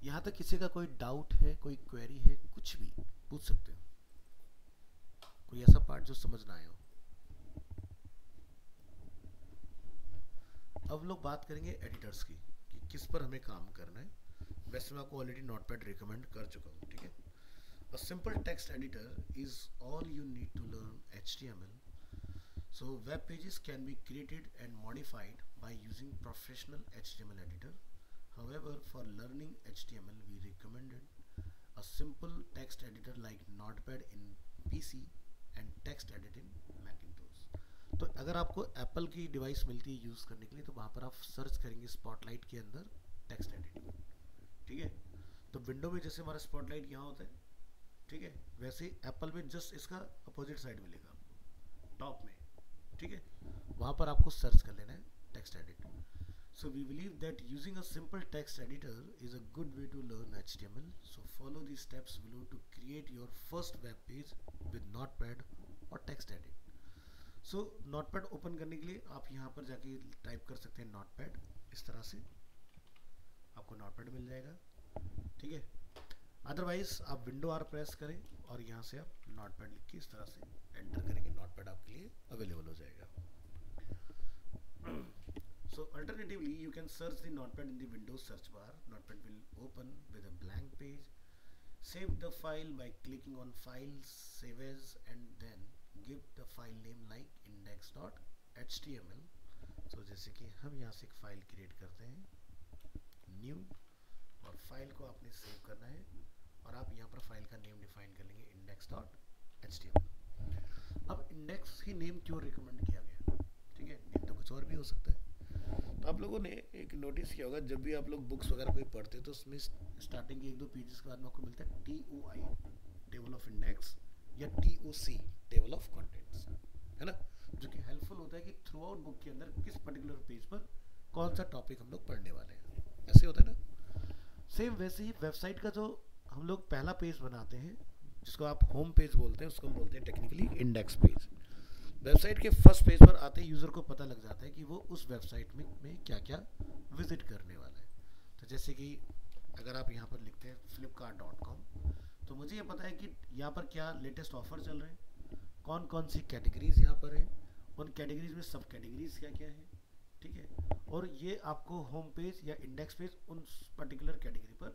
यहाँ तक किसी का कोई डाउट है, कोई क्वेरी है, कुछ भी पूछ सकते हो, कोई ऐसा पार्ट जो समझ ना आए हो। अब लोग बात करेंगे एडिटर्स की कि किस पर हमें काम करना है। वैसे मैं आपको ऑलरेडी नोटपैड रिकमेंड कर चुका हूँ, ठीक है। A simple text editor is all you need to learn HTML. So web pages can be created and modified by using professional HTML editor. However, for learning HTML, we recommended a simple text editor like Notepad in PC and TextEdit in Macintosh. तो अगर आपको Apple की device मिलती है use करने के लिए तो वहाँ पर आप सर्च करेंगे स्पॉटलाइट के अंदर टेक्स्ट एडिटिंग, ठीक है। तो विंडो में जैसे हमारा स्पॉटलाइट यहाँ होता है, ठीक है, वैसे एप्पल में जस्ट इसका अपोजिट साइड मिलेगा आपको टॉप में, ठीक है। वहाँ पर आपको सर्च कर लेना है text edit. So we believe that using a simple text editor is a good way to learn HTML. So follow the steps below to create your first web page with Notepad और text edit. So Notepad open करने के लिए आप यहाँ पर जाके type कर सकते हैं नोटपैड, इस तरह से आपको नोटपैड मिल जाएगा, ठीक है। अदरवाइज आप विंडो R प्रेस करें और यहाँ से आप नोटपैड लिख के इस तरह से एंटर करेंगे, नोटपैड आपके लिए अवेलेबल हो जाएगा। So alternatively you can search the notepad in the Windows search bar. Notepad will open with a blank page. Save the file by clicking on Files, Save As, and then give the file name like index.html. So जैसे कि हम यहाँ से एक file create करते हैं, new, और file को आपने सेव करना है और आप यहाँ पर फाइल का नेम डिफाइन कर लेंगे index.html. अब इंडेक्स ही नेम क्यों रिकमेंड किया गया, ठीक है, नेम तो कुछ और भी हो सकता है। तो आप लोगों ने एक नोटिस किया होगा जब भी आप लोग बुक्स वगैरह कोई पढ़ते हैं तो उसमें स्टार्टिंग के 1-2 पेजेस के बाद में आपको मिलता है TOI टेबल ऑफ इंडेक्स या TOC टेबल ऑफ कंटेंट्स, है ना, जो कि हेल्पफुल होता है कि थ्रू आउट बुक के अंदर किस पर्टिकुलर पेज पर कौन सा टॉपिक हम लोग पढ़ने वाले हैं, ऐसे होता है ना। सेम वैसे ही वेबसाइट का जो हम लोग पहला पेज बनाते हैं जिसको आप होम पेज बोलते हैं, उसको हम बोलते हैं टेक्निकली इंडेक्स पेज। वेबसाइट के फर्स्ट पेज पर आते ही यूज़र को पता लग जाता है कि वो उस वेबसाइट में क्या क्या विजिट करने वाला है। तो जैसे कि अगर आप यहाँ पर लिखते हैं flipkart.com, तो मुझे ये पता है कि यहाँ पर क्या लेटेस्ट ऑफर चल रहे हैं, कौन कौन सी कैटेगरीज यहाँ पर है, उन कैटेगरीज में सब कैटेगरीज क्या क्या है, ठीक है। और ये आपको होम पेज या इंडेक्स पेज उन पर्टिकुलर कैटेगरी पर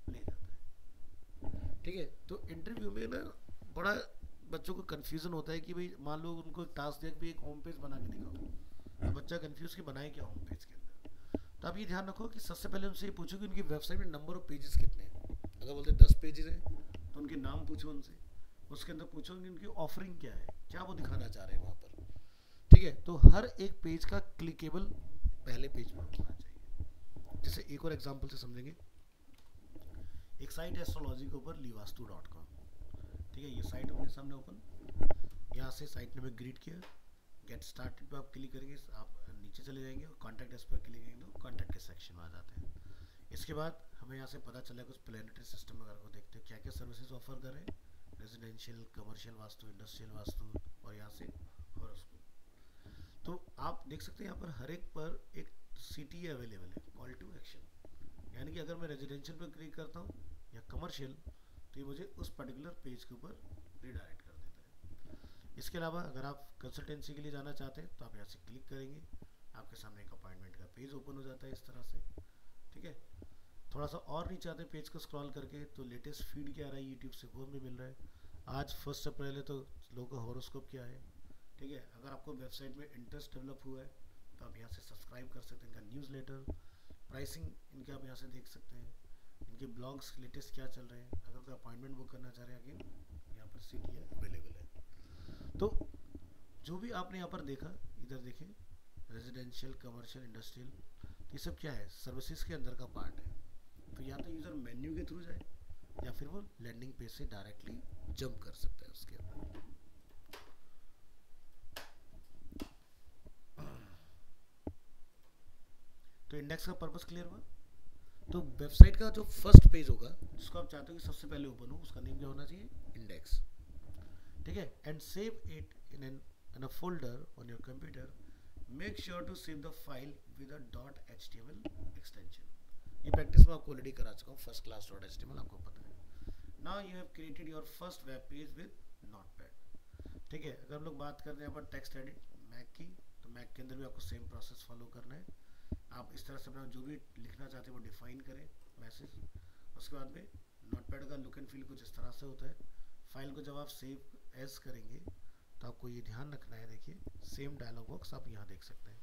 ले जाता है, ठीक है। तो इंटरव्यू में ना बड़ा बच्चों को कन्फ्यूज़न होता है कि भाई मान लो उनको टास्क दिया कि एक होम पेज बना के दिखाओ, तो बच्चा कंफ्यूज कि बनाए क्या होम पेज के अंदर। तो आप ये ध्यान रखो कि सबसे पहले उनसे ये पूछो कि उनकी वेबसाइट में नंबर ऑफ पेजेस कितने हैं। अगर बोलते 10 पेजेस हैं तो उनके नाम पूछो उनसे, उसके अंदर पूछो कि उनकी ऑफरिंग क्या है, क्या वो दिखाना चाह रहे हैं वहाँ पर, ठीक है। तो हर एक पेज का क्लिकेबल पहले पेज पर होना चाहिए। जैसे एक और एग्जाम्पल से समझेंगे, एक साइट है एस्ट्रोलॉजी के ऊपर livastu.com, ठीक है। ये साइट अपने सामने ओपन, यहाँ से साइट ने में ग्रीट किया, गेट स्टार्टेड पर आप क्लिक करेंगे, आप नीचे चले जाएंगे और कॉन्टैक्ट अस पर क्लिक करेंगे तो कॉन्टैक्ट के सेक्शन में आ जाते हैं। इसके बाद हमें यहाँ से पता चला कुछ प्लानिटरी सिस्टम वगैरह को देखते हैं क्या क्या सर्विसेज ऑफर कर रहे हैं, residential, commercial vastu, industrial vastu, और यहाँ से हॉरोस्कोप। तो आप देख सकते हैं यहाँ पर हर एक पर एक CTA अवेलेबल है, कॉल टू एक्शन। यानी कि अगर मैं रेजिडेंशियल पर क्लिक करता हूँ या कमर्शियल, तो ये मुझे उस पर्टिकुलर पेज के ऊपर रिडायरेक्ट कर देता है। इसके अलावा अगर आप कंसल्टेंसी के लिए जाना चाहते हैं तो आप यहाँ से क्लिक करेंगे, आपके सामने एक अपॉइंटमेंट का पेज ओपन हो जाता है इस तरह से। ठीक है, थोड़ा सा और नीचे आते हैं पेज को स्क्रॉल करके, तो लेटेस्ट फीड क्या आ रहा है यूट्यूब से वो हमें मिल रहा है। आज 1 अप्रैल है तो लोगों का हॉरोस्कोप क्या है। ठीक है, अगर आपको वेबसाइट में इंटरेस्ट डेवलप हुआ है तो आप यहाँ से सब्सक्राइब कर सकते हैं इनका न्यूज़लेटर, प्राइसिंग इनके आप यहाँ से देख सकते हैं, इनके ब्लॉग्स लेटेस्ट क्या चल रहे हैं। अगर कोई अपॉइंटमेंट बुक करना चाह रहे हैं अगेन यहाँ पर CTA अवेलेबल है। तो जो भी आपने यहाँ पर देखा, इधर देखें रेजिडेंशियल, कमर्शियल, इंडस्ट्रियल, ये सब क्या है, सर्विसेज के अंदर का पार्ट है। तो या तो यूज़र मेन्यू के थ्रू जाए या फिर वो लैंडिंग पेज से डायरेक्टली जंप कर सकता है उसके अंदर। तो इंडेक्स का पर्पस क्लियर हुआ। तो वेबसाइट का जो फर्स्ट पेज होगा जिसको आप चाहते हो कि सबसे पहले ओपन हो, उसका नेम क्या होना चाहिए, इंडेक्स। ठीक है, and save it in a folder on your computer. Make sure to save the file with a .html extension. ये प्रैक्टिस मैं आपको ऑलरेडी करा चुका हूँ, फर्स्ट क्लास .html आपको पता है। Now you have created your first web page with notepad. ठीक है, अगर हम लोग बात करते हैं यहाँ पर टेक्स्ट एडिट मैक की, तो मैक के अंदर भी आपको सेम प्रोसेस फॉलो करना है। आप इस तरह से अपना जो भी लिखना चाहते हैं वो डिफाइन करें मैसेज। उसके बाद में नोटपैड का लुक एंड फील कुछ इस तरह से होता है। फाइल को जब आप सेव एज करेंगे तो आपको ये ध्यान रखना है, देखिए सेम डायलॉग बॉक्स आप यहाँ देख सकते हैं।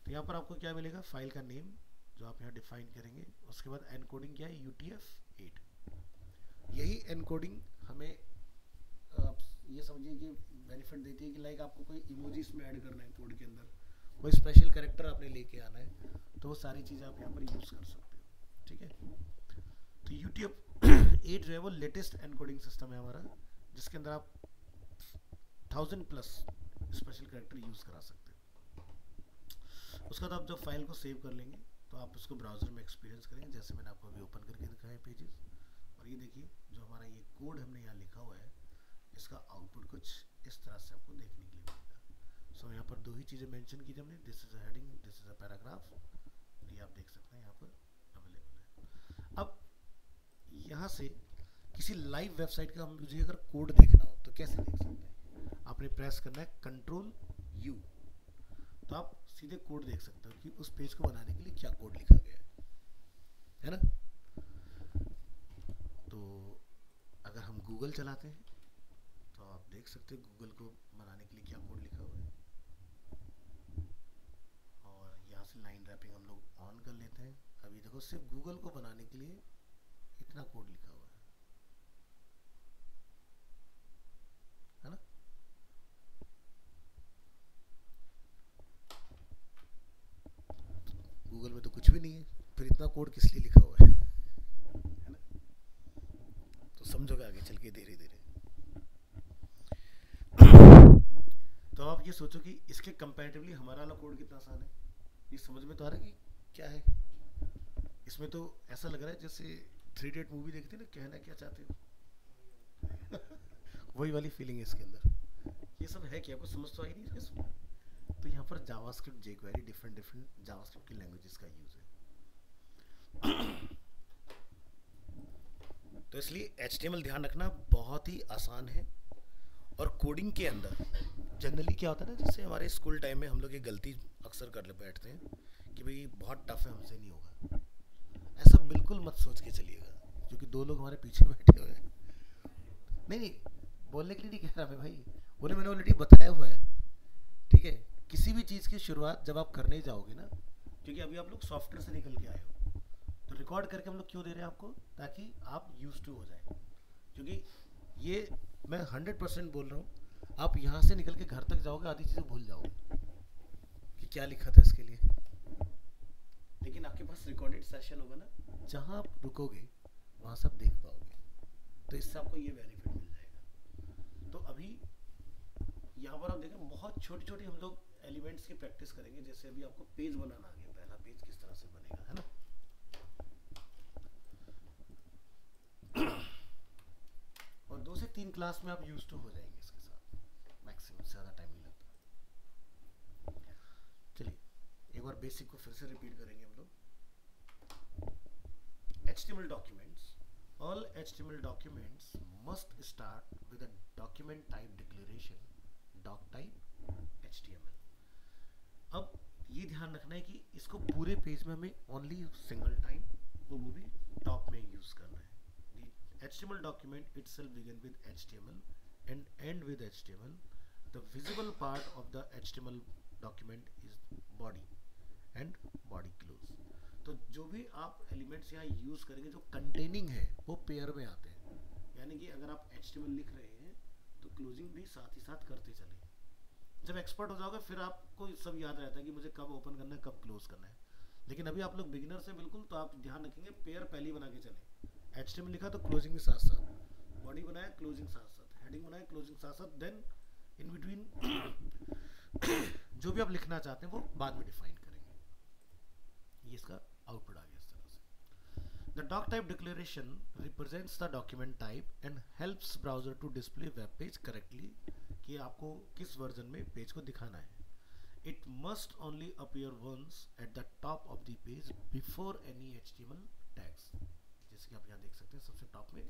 तो यहाँ पर आपको क्या मिलेगा, फाइल का नेम जो आप यहाँ डिफाइन करेंगे। उसके बाद एनकोडिंग क्या है, UTF-8। यही एनकोडिंग हमें ये समझिए कि बेनिफिट देती है कि लाइक आपको कोई इमोजीज में ऐड करना है कोड के अंदर, कोई स्पेशल कैरेक्टर आपने लेके आना है, तो वो सारी चीज़ें आप यहाँ पर यूज़ कर सकते हो। ठीक है, तो UTF-8 जो है वो लेटेस्ट एनकोडिंग सिस्टम है हमारा, जिसके अंदर आप 1000+ स्पेशल कैरेक्टर यूज़ करा सकते हैं। उसके बाद आप जब फाइल को सेव कर लेंगे तो आप उसको ब्राउज़र में एक्सपीरियंस करेंगे, जैसे मैंने आपको अभी ओपन करके दिखाया पेजेस। और ये देखिए जो हमारा ये कोड हमने यहाँ लिखा हुआ है, इसका आउटपुट कुछ इस तरह से आपको देखने के लिए मिलेगा। सो यहाँ पर दो ही चीज़ें मेंशन की थी हमने, this is a heading, this is a paragraph. ये आप देख सकते हैं यहाँ पर अवेलेबल है। अब यहाँ से किसी लाइव वेबसाइट का मुझे अगर कोड देखना हो तो कैसे देख सकते हैं, आपने प्रेस करना है Ctrl+U, तो आप सीधे कोड देख सकते हो कि उस पेज को बनाने के लिए क्या कोड लिखा गया है ना। तो अगर हम गूगल चलाते हैं तो आप देख सकते हैं गूगल को बनाने के लिए क्या कोड लिखा हुआ है। और यहाँ से लाइन रैपिंग हम लोग ऑन कर लेते हैं। अभी देखो सिर्फ गूगल को बनाने के लिए इतना कोड लिखा हुआ है ना। गूगल में तो कुछ भी नहीं है, फिर इतना कोड किस लिए लिखा हुआ है ना। तो समझोगे आगे चल के धीरे धीरे। तो आप ये सोचो कि इसके कंपैरेटिवली हमारा वाला कोड कितना आसान है। ये समझ में तो आ रहा है कि क्या है। इसमें तो ऐसा लग रहा है जैसे 3 इडियट मूवी देखते हैं ना, कहना क्या चाहते हो वही वाली फीलिंग है इसके अंदर। ये सब है क्या, आपको समझ तो आई नहीं इसमें। तो यहाँ पर जावास्क्रिप्ट, jQuery, डिफरेंट जावास्क्रिप्ट की लैंग्वेजेस का यूज है। तो इसलिए HTML ध्यान रखना बहुत ही आसान है। और कोडिंग के अंदर जनरली क्या होता है ना, जैसे हमारे स्कूल टाइम में हम लोग ये गलती अक्सर कर ले बैठते हैं कि भाई बहुत टफ है, हमसे नहीं होगा। ऐसा बिल्कुल मत सोच के चलिएगा, क्योंकि 2 लोग हमारे पीछे बैठे हुए हैं। नहीं, बोलने के लिए नहीं कह रहा मैं भाई, बोले मैंने ऑलरेडी बताया हुआ है। ठीक है, किसी भी चीज़ की शुरुआत जब आप करने जाओगे ना, क्योंकि अभी आप लोग सॉफ्टवेयर से निकल के आए हो, तो रिकॉर्ड करके हम लोग क्यों दे रहे हैं आपको, ताकि आप यूज्ड टू हो जाए। क्योंकि ये मैं 100% बोल रहा हूँ, आप यहाँ से निकल के घर तक जाओगे आधी चीज़ें भूल जाओगे कि क्या लिखा था इसके लिए। लेकिन आपके पास रिकॉर्डेड सेशन होगा ना, जहाँ आप रुकोगे वहाँ सब देख पाओगे, तो इससे आपको ये बेनिफिट मिल जाएगा। तो अभी यहाँ पर आप देखें बहुत छोटी छोटी हम लोग एलिमेंट्स की प्रैक्टिस करेंगे। जैसे अभी आपको पेज बनाना आ गया, पहला पेज किस तरह से बनेगा, है ना। और 2 से 3 क्लास में आप यूज टू हो जाएंगे इसके साथ, मैक्सिमम से ज़्यादा टाइम नहीं लगता। बेसिक को फिर से रिपीट करेंगे हम लोग। HTML documents, all HTML documents must start with a document type declaration, doc type HTML। अब ये ध्यान रखना है कि इसको पूरे पेज में हमें ओनली सिंगल टाइम और वो भी टॉप में यूज करना है। The HTML document itself begin with HTML and end with HTML. The visible part of the HTML document is body and body close। तो जो भी आप एलिमेंट्स यहाँ यूज करेंगे जो कंटेनिंग है वो पेयर में आते हैं, यानी कि अगर आप HTML लिख रहे हैं तो क्लोजिंग भी साथ ही साथ करते चले। जब एक्सपर्ट हो जाओगे फिर आपको सब याद रहता है कि मुझे कब ओपन करना है कब क्लोज करना है, लेकिन अभी आप लोग बिगिनर से बिल्कुल, तो आप ध्यान रखेंगे पेयर पहले बना के चले। HTML लिखा तो क्लोजिंग भी साथ साथ, बॉडी बनाया क्लोजिंग साथ साथ, हेडिंग बनाया क्लोजिंग साथ साथ, देन इन बिटवीन जो भी आप लिखना चाहते हैं वो बाद में डिफाइन करेंगे। ये इसका आउटपुट आ गया इस तरह से। The doc type declaration represents the document type and helps browser to display web page correctly, कि आपको किस वर्जन में पेज को दिखाना है। It must only appear once at the top of the page before any HTML tags. जैसे कि आप यहाँ देख सकते हैं सबसे टॉप में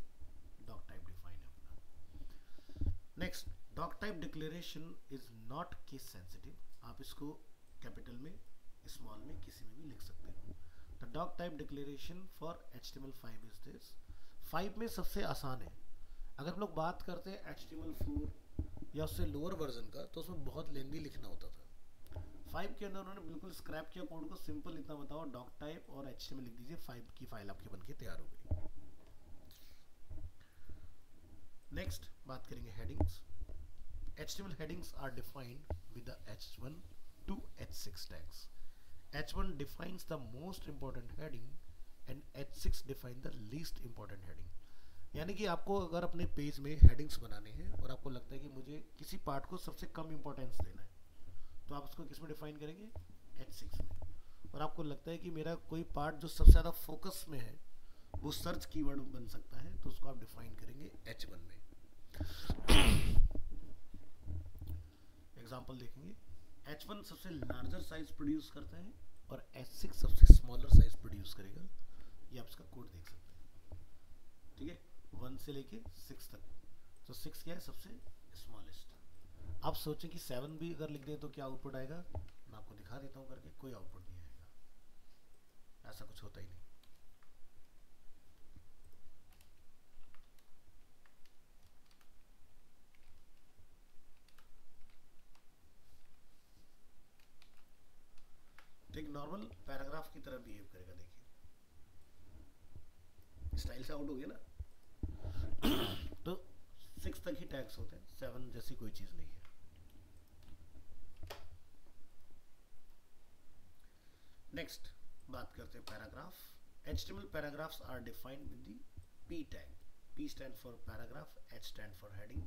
डॉक टाइप डिफाइन है अपना। Next, doc type declaration is not case sensitive. आप इसको कैपिटल में, स्मॉल में, किसी में भी लिख सकते हो। The doc type declaration for HTML5 is this. 5 में सबसे आसान है। अगर हम लोग बात करते हैं HTML4 या उससे लोअर वर्जन का तो उसमें बहुत लेंदी लिखना होता था। 5 के अंदर उन्होंने बिल्कुल स्क्रैप किया कोड को, सिंपल इतना बताओ डॉक टाइप और HTML लिख दीजिए, 5 की फाइल आपकी बनके तैयार हो गई। नेक्स्ट बात करेंगे headings. HTML headings are defined with the H1 to H6 tags. H1 defines the most important heading and H6 define the least important heading। यानी कि आपको अगर अपने पेज में हेडिंग्स बनाने हैं और आपको लगता है कि मुझे किसी पार्ट को सबसे कम इंपॉर्टेंस देना है, तो आप उसको किस में डिफाइन करेंगे? H6 में। और आपको लगता है कि मेरा कोई पार्ट जो सबसे ज़्यादा फोकस में है वो सर्च कीवर्ड बन सकता है, तो उसको आप डिफाइन करेंगे H1 में। एग्जाम्पल देखेंगे, H1 सबसे लार्जर साइज प्रोड्यूस करता है और H6 सबसे स्मॉलर साइज प्रोड्यूस करेगा। ये आप इसका कोड देख सकते हैं, ठीक है, 1 से लेके 6 तक। तो 6 क्या है? सबसे स्मॉलेस्ट। आप सोचें कि 7 भी अगर लिख दें तो क्या आउटपुट आएगा? मैं आपको दिखा देता हूँ करके, कोई आउटपुट नहीं आएगा, ऐसा कुछ होता ही नहीं। एक नॉर्मल पैराग्राफ की तरह बिहेव करेगा। देखिए स्टाइल से आउट हो गया ना। तो 6 तक ही टैग्स होते हैं, 7 जैसी कोई चीज नहीं है। नेक्स्ट बात करते हैं paragraph. HTML paragraphs are defined with the P tag. P stand for paragraph, H stand for heading.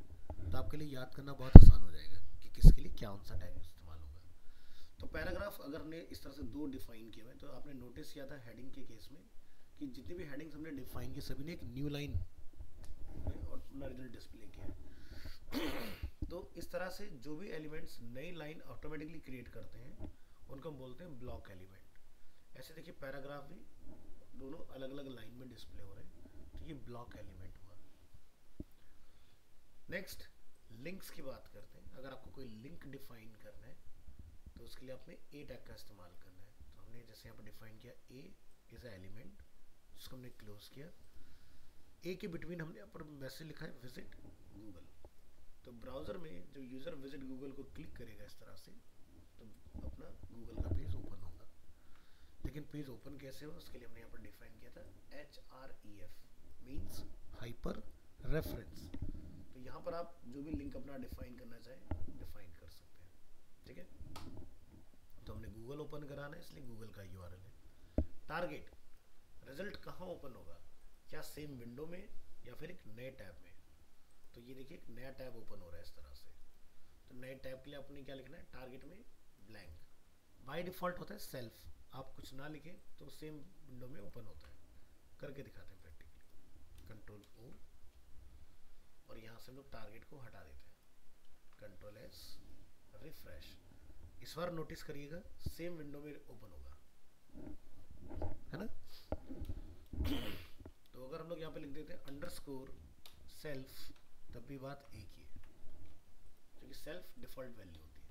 तो आपके लिए याद करना बहुत आसान हो जाएगा कि किसके लिए क्या सा टैग इस्तेमाल होगा। तो पैराग्राफ अगर ने इस तरह से 2 डिफाइन किए हुए, तो आपने नोटिस किया था हेडिंग के केस में कि जितनी भी हेडिंग्स हमने डिफाइन की सभी ने एक न्यू लाइन में और अपना रिजल्ट डिस्प्ले किया। तो इस तरह से जो भी एलिमेंट्स नई लाइन ऑटोमेटिकली क्रिएट करते हैं उनको हम बोलते हैं ब्लॉक एलिमेंट। ऐसे देखिए पैराग्राफ भी दोनों अलग अलग लाइन में डिस्प्ले हो रहे हैं, तो ये ब्लॉक एलिमेंट हुआ। नेक्स्ट लिंक्स की बात करते हैं। अगर आपको कोई लिंक डिफाइन करना है तो उसके लिए आपने ए टैग का इस्तेमाल करना है। तो हमने जैसे यहाँ पर डिफाइन किया ए इज अ एलिमेंट, जिसको हमने क्लोज किया। ए के बिटवीन हमने यहाँ पर मैसेज लिखा है विजिट गूगल। तो ब्राउजर में जो यूजर विजिट गूगल को क्लिक करेगा इस तरह से, तो अपना गूगल का पेज ओपन होगा। लेकिन पेज ओपन कैसे हो, उसके लिए हमने यहाँ पर डिफाइन किया था HREF मीन्स हाइपर रेफरेंस। तो यहाँ पर आप जो भी लिंक अपना डिफाइन करना चाहें डिफाइन कर सकते हैं, ठीक है। तो हमने गूगल ओपन कराना है इसलिए गूगल का URL है। टारगेट रिजल्ट कहाँ ओपन होगा, क्या सेम विंडो में या फिर एक नए टैब में। तो ये देखिए एक नया टैब ओपन हो रहा है इस तरह से। तो नए टैब के लिए आपने क्या लिखना है, टारगेट में ब्लैंक। बाय डिफॉल्ट होता है सेल्फ, आप कुछ ना लिखें तो सेम विंडो में ओपन होता है। करके दिखाते हैं प्रैक्टिकली, Ctrl O, और यहाँ से हम लोग टारगेट को हटा देते हैं, Ctrl S, रिफ्रेश। इस बार नोटिस करिएगा सेम विंडो में ओपन होगा, है ना। तो अगर हम लोग यहाँ पे लिख देते हैं अंडरस्कोर सेल्फ, तब भी बात एक ही है, क्योंकि सेल्फ डिफॉल्ट वैल्यू होती है।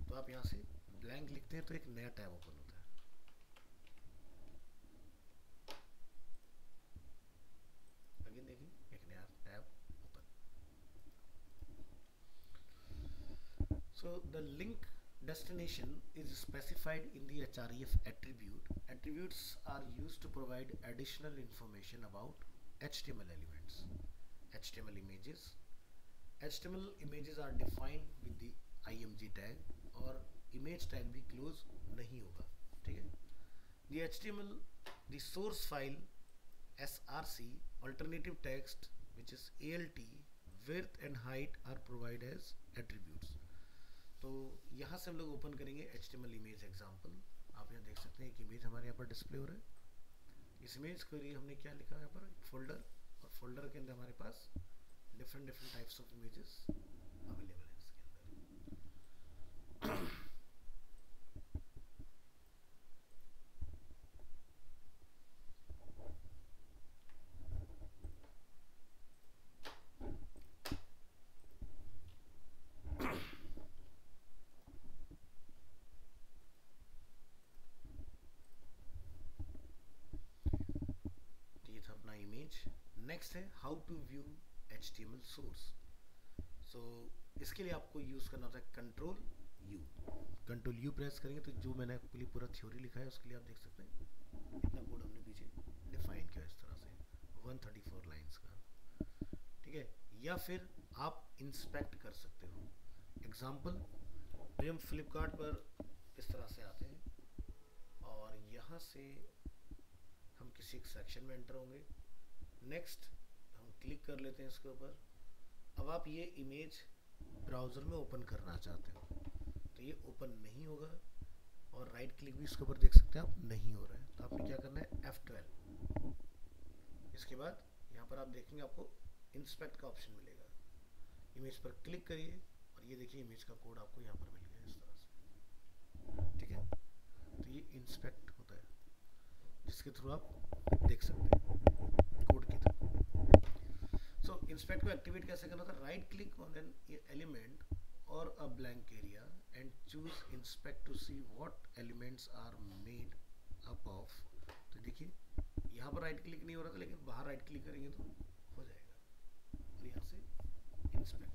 तो आप यहाँ से ब्लैंक लिखते हैं तो एक नया टैब ओपन होता है। अगेन देखिए एक नया tab open. So the link destination is specified in the href attribute. Attributes are used to provide additional information about HTML elements. HTML images. HTML images are defined with the img tag, और image tag भी close नहीं होगा, ठीक है। The HTML, the source file src, alternative text which is alt, width and height are provided as attributes. तो यहाँ से हम लोग ओपन करेंगे HTML इमेज एग्जाम्पल। आप यहाँ देख सकते हैं एक इमेज हमारे यहाँ पर डिस्प्ले हो रहा है। इस इमेज के लिए हमने क्या लिखा है यहाँ पर, फोल्डर, और फोल्डर के अंदर हमारे पास different types of images available है इसके अंदर। नेक्स्ट है how to view HTML source. So इसके लिए आपको यूज़ करना होता है कंट्रोल यू प्रेस करेंगे तो जो मैंने आपके लिए पूरा थ्योरी लिखा है उसके लिए आप देख सकते हैं इतना कोड हमने पीछे डिफाइन किया इस तरह से 134 लाइंस का, ठीक है। या फिर आप इंस्पेक्ट कर सकते हो। एग्जाम्पल, हम फ्लिपकार्ट पर इस तरह से आते हैं और यहाँ से हम किसी एक सेक्शन में एंटर होंगे। नेक्स्ट हम क्लिक कर लेते हैं इसके ऊपर। अब आप ये इमेज ब्राउज़र में ओपन करना चाहते हो तो ये ओपन नहीं होगा, और राइट क्लिक भी इसके ऊपर देख सकते हैं आप नहीं हो रहा है। तो आपने क्या करना है F12। इसके बाद यहाँ पर आप देखेंगे आपको इंस्पेक्ट का ऑप्शन मिलेगा, इमेज पर क्लिक करिए और ये देखिए इमेज का कोड आपको यहाँ पर मिल गया इस तरह से, ठीक है। तो ये इंस्पेक्ट होता है जिसके थ्रू आप देख सकते हैं कोड की तरह। सो इंस्पेक्ट को एक्टिवेट कैसे करना था, right click on an element और a blank area and choose inspect to see what elements are made up of. तो देखिए यहाँ पर राइट क्लिक नहीं हो रहा था, लेकिन बाहर राइट क्लिक करेंगे तो हो जाएगा, और यहाँ से इंस्पेक्ट।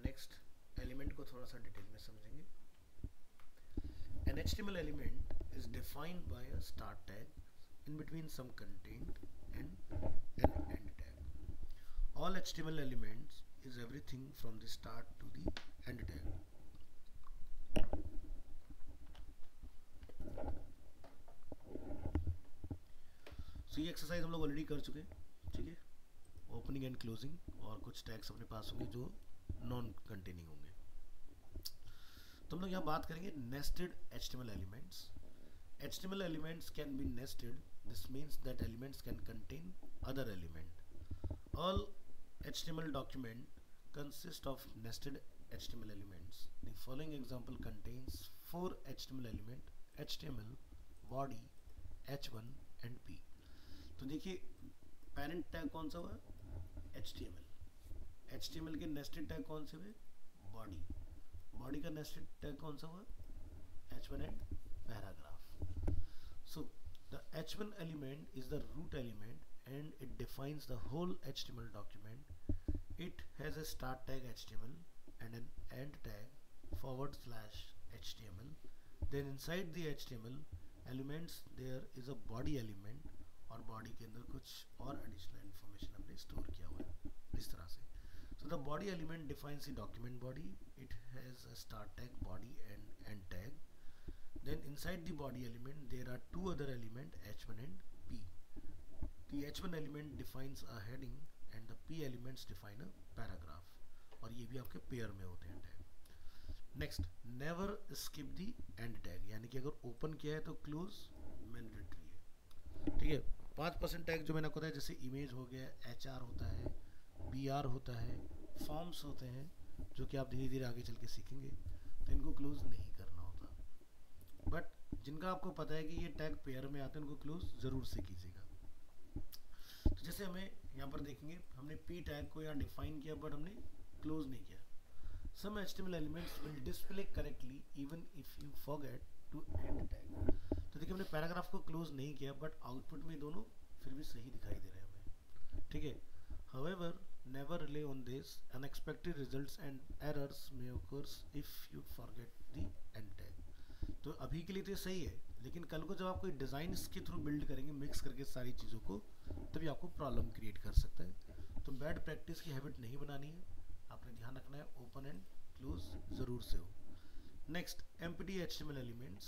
नेक्स्ट एलिमेंट को थोड़ा सा डिटेल में समझेंगे। An HTML element is defined by a start tag in between some content and an end tag. All HTML elements is everything from the start to the end tag. So ये exercise हम लोग already कर चुके हैं, ठीक है। Opening and closing, और कुछ टैग्स अपने पास होंगे जो नॉन कंटेनिंग होंगे। तो हम लोग यहाँ बात करेंगे nested HTML elements. HTML elements can be nested, this means that elements can contain other element. All HTML document consist of nested HTML elements. The following example contains 4 HTML element, HTML, body, H1 and P। तो देखिए parent tag कौन सा हुआ, HTML के nested tag कौन से हुए, body का नेस्टेड टैग कौन सा हुआ, H1 and paragraph. So the H1 element is the root element and it defines the whole HTML document. It has a start tag HTML and an end tag /HTML. Then inside the HTML elements there is a body element, और body के अंदर कुछ और additional information हमने store किया हुआ है इस तरह से। So the body element defines the document body. It has a start tag body and end tag. Then inside the body element there are two other elements, H1 and P. The H1 element defines a heading and the P elements define a paragraph, और ये भी आपके pair में होते हैं tag. Next, never skip the end tag, यानी कि अगर ओपन किया है तो क्लोज, मैंडेटरी है। ठीक है, 5% टैग जो मैंने आपको बताया, जैसे इमेज हो गया, HR होता है, BR होता है, फॉर्म्स होते हैं, जो कि आप धीरे धीरे आगे चल के सीखेंगे, तो इनको क्लोज नहीं करना होता। बट जिनका आपको पता है कि ये टैग पेयर में आते हैं, उनको क्लोज ज़रूर से कीजिएगा। तो जैसे हमें यहाँ पर देखेंगे, हमने P टैग को यहाँ डिफाइन किया, बट हमने क्लोज नहीं किया। Some HTML elements will display correctly even if you forget to end tag। तो देखिए हमने पैराग्राफ को क्लोज नहीं किया, बट आउटपुट में दोनों फिर भी सही दिखाई दे रहे हैं हमें। ठीक है, however never rely on this, unexpected results and errors may occur if you forget the end tag। तो अभी के लिए तो ये सही है, लेकिन कल को जब आप कोई डिज़ाइन इसके थ्रू बिल्ड करेंगे मिक्स करके सारी चीज़ों को, तभी आपको प्रॉब्लम क्रिएट कर सकता है। तो बैड प्रैक्टिस की हैबिट नहीं बनानी है, आपने ध्यान रखना है ओपन एंड क्लोज ज़रूर से हो। Next, empty HTML elements।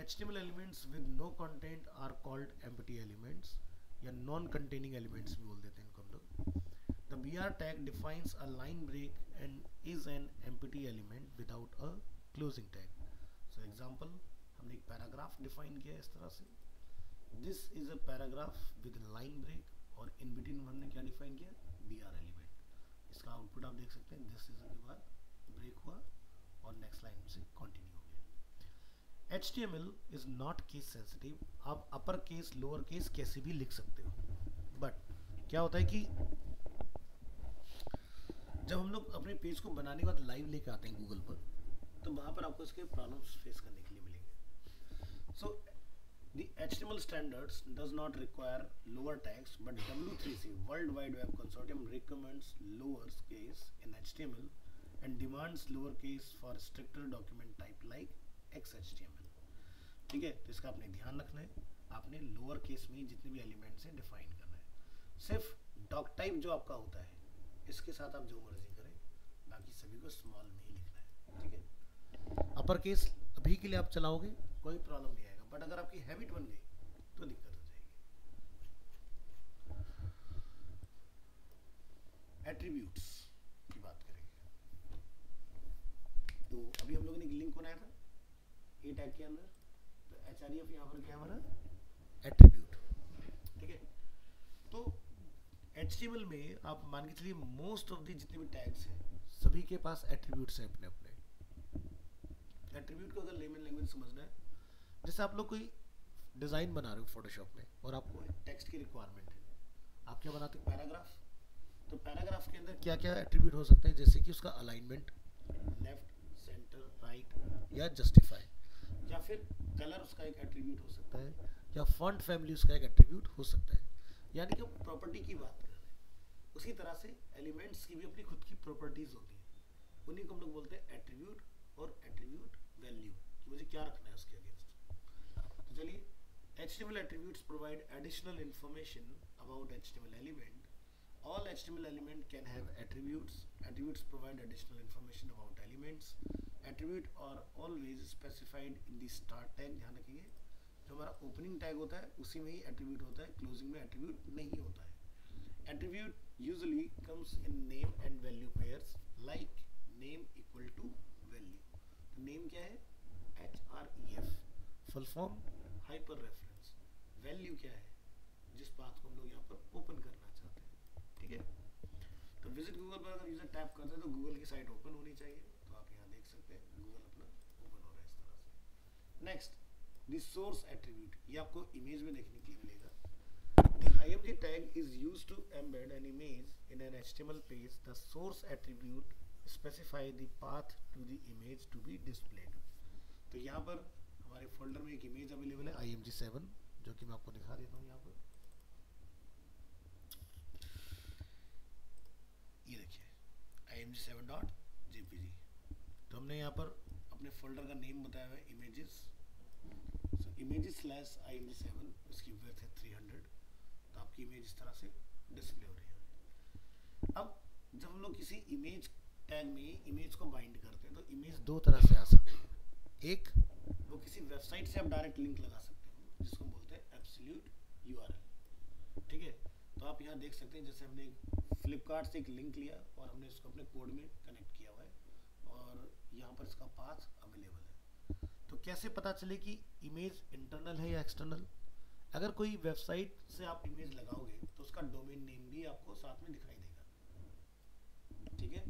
HTML elements with no content are called empty elements, या non containing elements भी बोल देते हैं इनको हम लोग। The BR tag defines a line break and is an empty element without a closing tag। So example, हमने एक पैराग्राफ डिफाइन किया इस तरह से, this is a paragraph with a line break, और in between हमने क्या डिफाइन किया, BR एलिमेंट। इसका आउटपुट आप देख सकते हैं, दिस इज के बाद ब्रेक हुआ और नेक्स्ट लाइन से कंटिन्यू हो गया। HTML is not case sensitive, आप अपर केस लोअर केस कैसे भी लिख सकते हो, बट क्या होता है कि जब हम लोग अपने पेज को बनाने के बाद लाइव लेके आते हैं गूगल पर, तो वहां पर आपको इसके प्रॉब्लम्स फेस करने के लिए मिलेंगे। सो The HTML standards does not require lower tags, but W3C World Wide Web Consortium recommends lower case in HTML and demands lower case for stricter document type like XHTML। ठीक है, तो इसका आपने ध्यान रखना है, आपने लोअर केस में जितने भी एलिमेंट्स हैं डिफाइन करना है। सिर्फ डॉक टाइप जो आपका होता है, इसके साथ आप जो मर्जी करें, बाकी सभी को स्मॉल में ही लिखना है। ठीक है, अपर केस अभी के लिए आप चलाओगे कोई प्रॉब्लम नहीं आएगा, बट अगर आपकी हैबिट बन गई तो दिक्कत हो जाएगी। एट्रीब्यूट्स की बात करेंगे, तो अभी हम लोगों ने एक लिंक बनाया था ए टैग के अंदर, तो href यहाँ पर क्या हमारा एट्रीब्यूट। ठीक है, तो HTML में आप मान के चलिए मोस्ट ऑफ द जितने भी टैग्स हैं सभी के पास एट्रीब्यूट्स हैं अपने अपने। एट्रीब्यूट को अगर लेमन लैंग्वेज समझना है, जैसे आप लोग कोई डिज़ाइन बना रहे हो फोटोशॉप में और आपको टेक्स्ट की रिक्वायरमेंट है, आप क्या बनाते हो, पैराग्राफ। तो पैराग्राफ के अंदर क्या क्या एट्रीब्यूट हो सकते हैं, जैसे कि उसका अलाइनमेंट, लेफ्ट, सेंटर, राइट, या जस्टिफाई, या फिर कलर उसका एक एट्रीब्यूट हो सकता है, या फॉन्ट फैमिली उसका एक एट्रीब्यूट हो सकता है। यानी कि हम प्रॉपर्टी की बात कर रहे हैं। उसी तरह से एलिमेंट्स की भी अपनी खुद की प्रॉपर्टीज होती है, उन्हीं को हम लोग बोलते हैं एट्रीब्यूट और एट्रीब्यूट वैल्यू, कि मुझे क्या रखना है उसके अगेंस्ट। तो चलिए, HTML attributes provide additional information about HTML element। All HTML element can have attributes। Attributes provide additional information about elements। Attribute are always specified in the start tag। ध्यान रखिए, जो हमारा ओपनिंग टैग होता है उसी में ही एट्रीब्यूट होता है, क्लोजिंग में एट्रीब्यूट नहीं होता है। Attribute usually comes in name and value pairs, like name equal to value। तो name क्या है, href, full form hyper reference. Value क्या है, जिस बात को हम लोग यहाँ पर ओपन करना चाहते हैं। ठीक है, तो विजिट गूगल पर अगर यूजर टैप करते हैं तो गूगल की साइट ओपन होनी चाहिए, तो आप यहाँ देख सकते हैं गूगल अपना ओपन हो रहा है इस तरह से। नेक्स्ट, द सोर्स एट्रीब्यूट, ये आपको इमेज में देखने के लिए मिलेगा। The img tag is used to embed an image in an HTML page। The source attribute specify the path to the image to be displayed। तो यहाँ पर हमारे फोल्डर में एक इमेज अवेलेबल है img7, जो कि मैं आपको दिखा देता हूँ यहाँ पर। ये देखिए img7.jpg। तो हमने यहाँ पर अपने फोल्डर का नेम बताया हुआ है images। So images/img7, इसकी विड्थ है 300। तो आपकी इमेज इस तरह से डिस्प्ले हो रही है। अब जब हम लोग किसी इमेज टैग में इमेज को बाइंड करते हैं, तो इमेज दो तरह से आ सकती है। एक, वो किसी वेबसाइट से आप डायरेक्ट लिंक लगा सकते हो, जिसको बोलते हैं एब्सोल्यूट URL। ठीक है, तो आप यहाँ देख सकते हैं, जैसे हमने फ्लिपकार्ट से एक लिंक लिया और हमने इसको अपने कोड में कनेक्ट किया हुआ है, और यहाँ पर इसका पाथ अवेलेबल है। तो तो कैसे पता चले कि इमेज इंटरनल है या एक्सटर्नल? अगर कोई वेबसाइट से आप इमेज लगाओगे तो उसका डोमेन नेम भी आपको साथ में दिखाई देगा, ठीक है।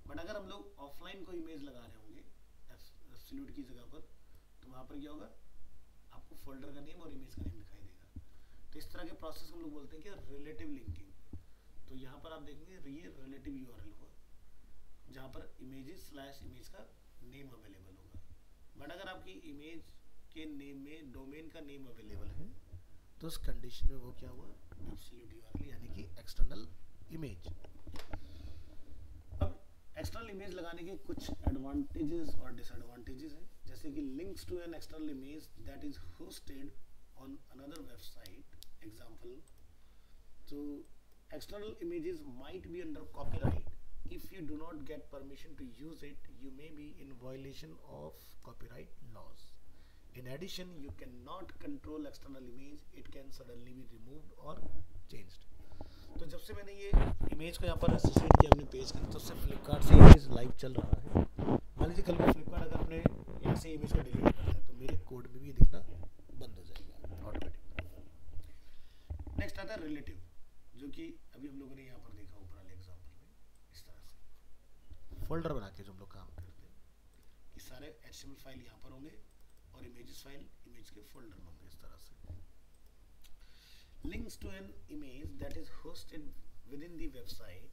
बट अगर हम लोग ऑफलाइन कोई इमेज लगा रहे होंगे एब्सोल्यूट की जगह पर, तो वहाँ पर क्या होगा, आपको फोल्डर का नेम और इमेज का नेम दिखाई देगा। तो इस तरह के प्रोसेस को हम लोग बोलते हैं कि रिलेटिव लिंकिंग। तो यहाँ पर आप देखेंगे ये रिलेटिव यूआरएल हुआ, जहाँ पर इमेजेस स्लैश इमेज का नेम अवेलेबल होगा। बट अगर आपकी इमेज के नेम में डोमेन का नेम अवेलेबल है तो उस कंडीशन में वो क्या हुआ, एब्सोल्यूट यूआरएल यानी कि एक्सटर्नल इमेज। अब एक्सटर्नल इमेज लगाने के कुछ एडवांटेजेस और डिसएडवांटेजेस हैं, जैसे कि links to an external image that is hosted on another website example. तो external images might be under copyright. If you do not get permission to use it, you may be in violation of copyright laws. In addition, you cannot control external image. It can suddenly be removed or changed. तो जब से मैंने ये image को यहाँ पर associate किया अपने पेज के, तब से फ्लिपकार्ट से इमेज लाइव चल रहा है। मान लीजिए कल को फ्लिपकार्ट अगर अपने यहाँ से इमेज को डिलीट करता है तो मेरे कोड में भी ये दिखना बंद हो जाएगा ऑटोमेटिक। नेक्स्ट आता है रिलेटिव, जो कि अभी हम लोगों ने यहाँ पर देखा ऊपर वाले एग्जांपल में, इस तरह से फोल्डर बना के जो हम लोग काम करते हैं कि सारे HTML फाइल यहाँ पर होंगे और इमेजेस फाइल इमेज के फोल्डर में होंगे, इस तरह से। Links to an image that is hosted within the website,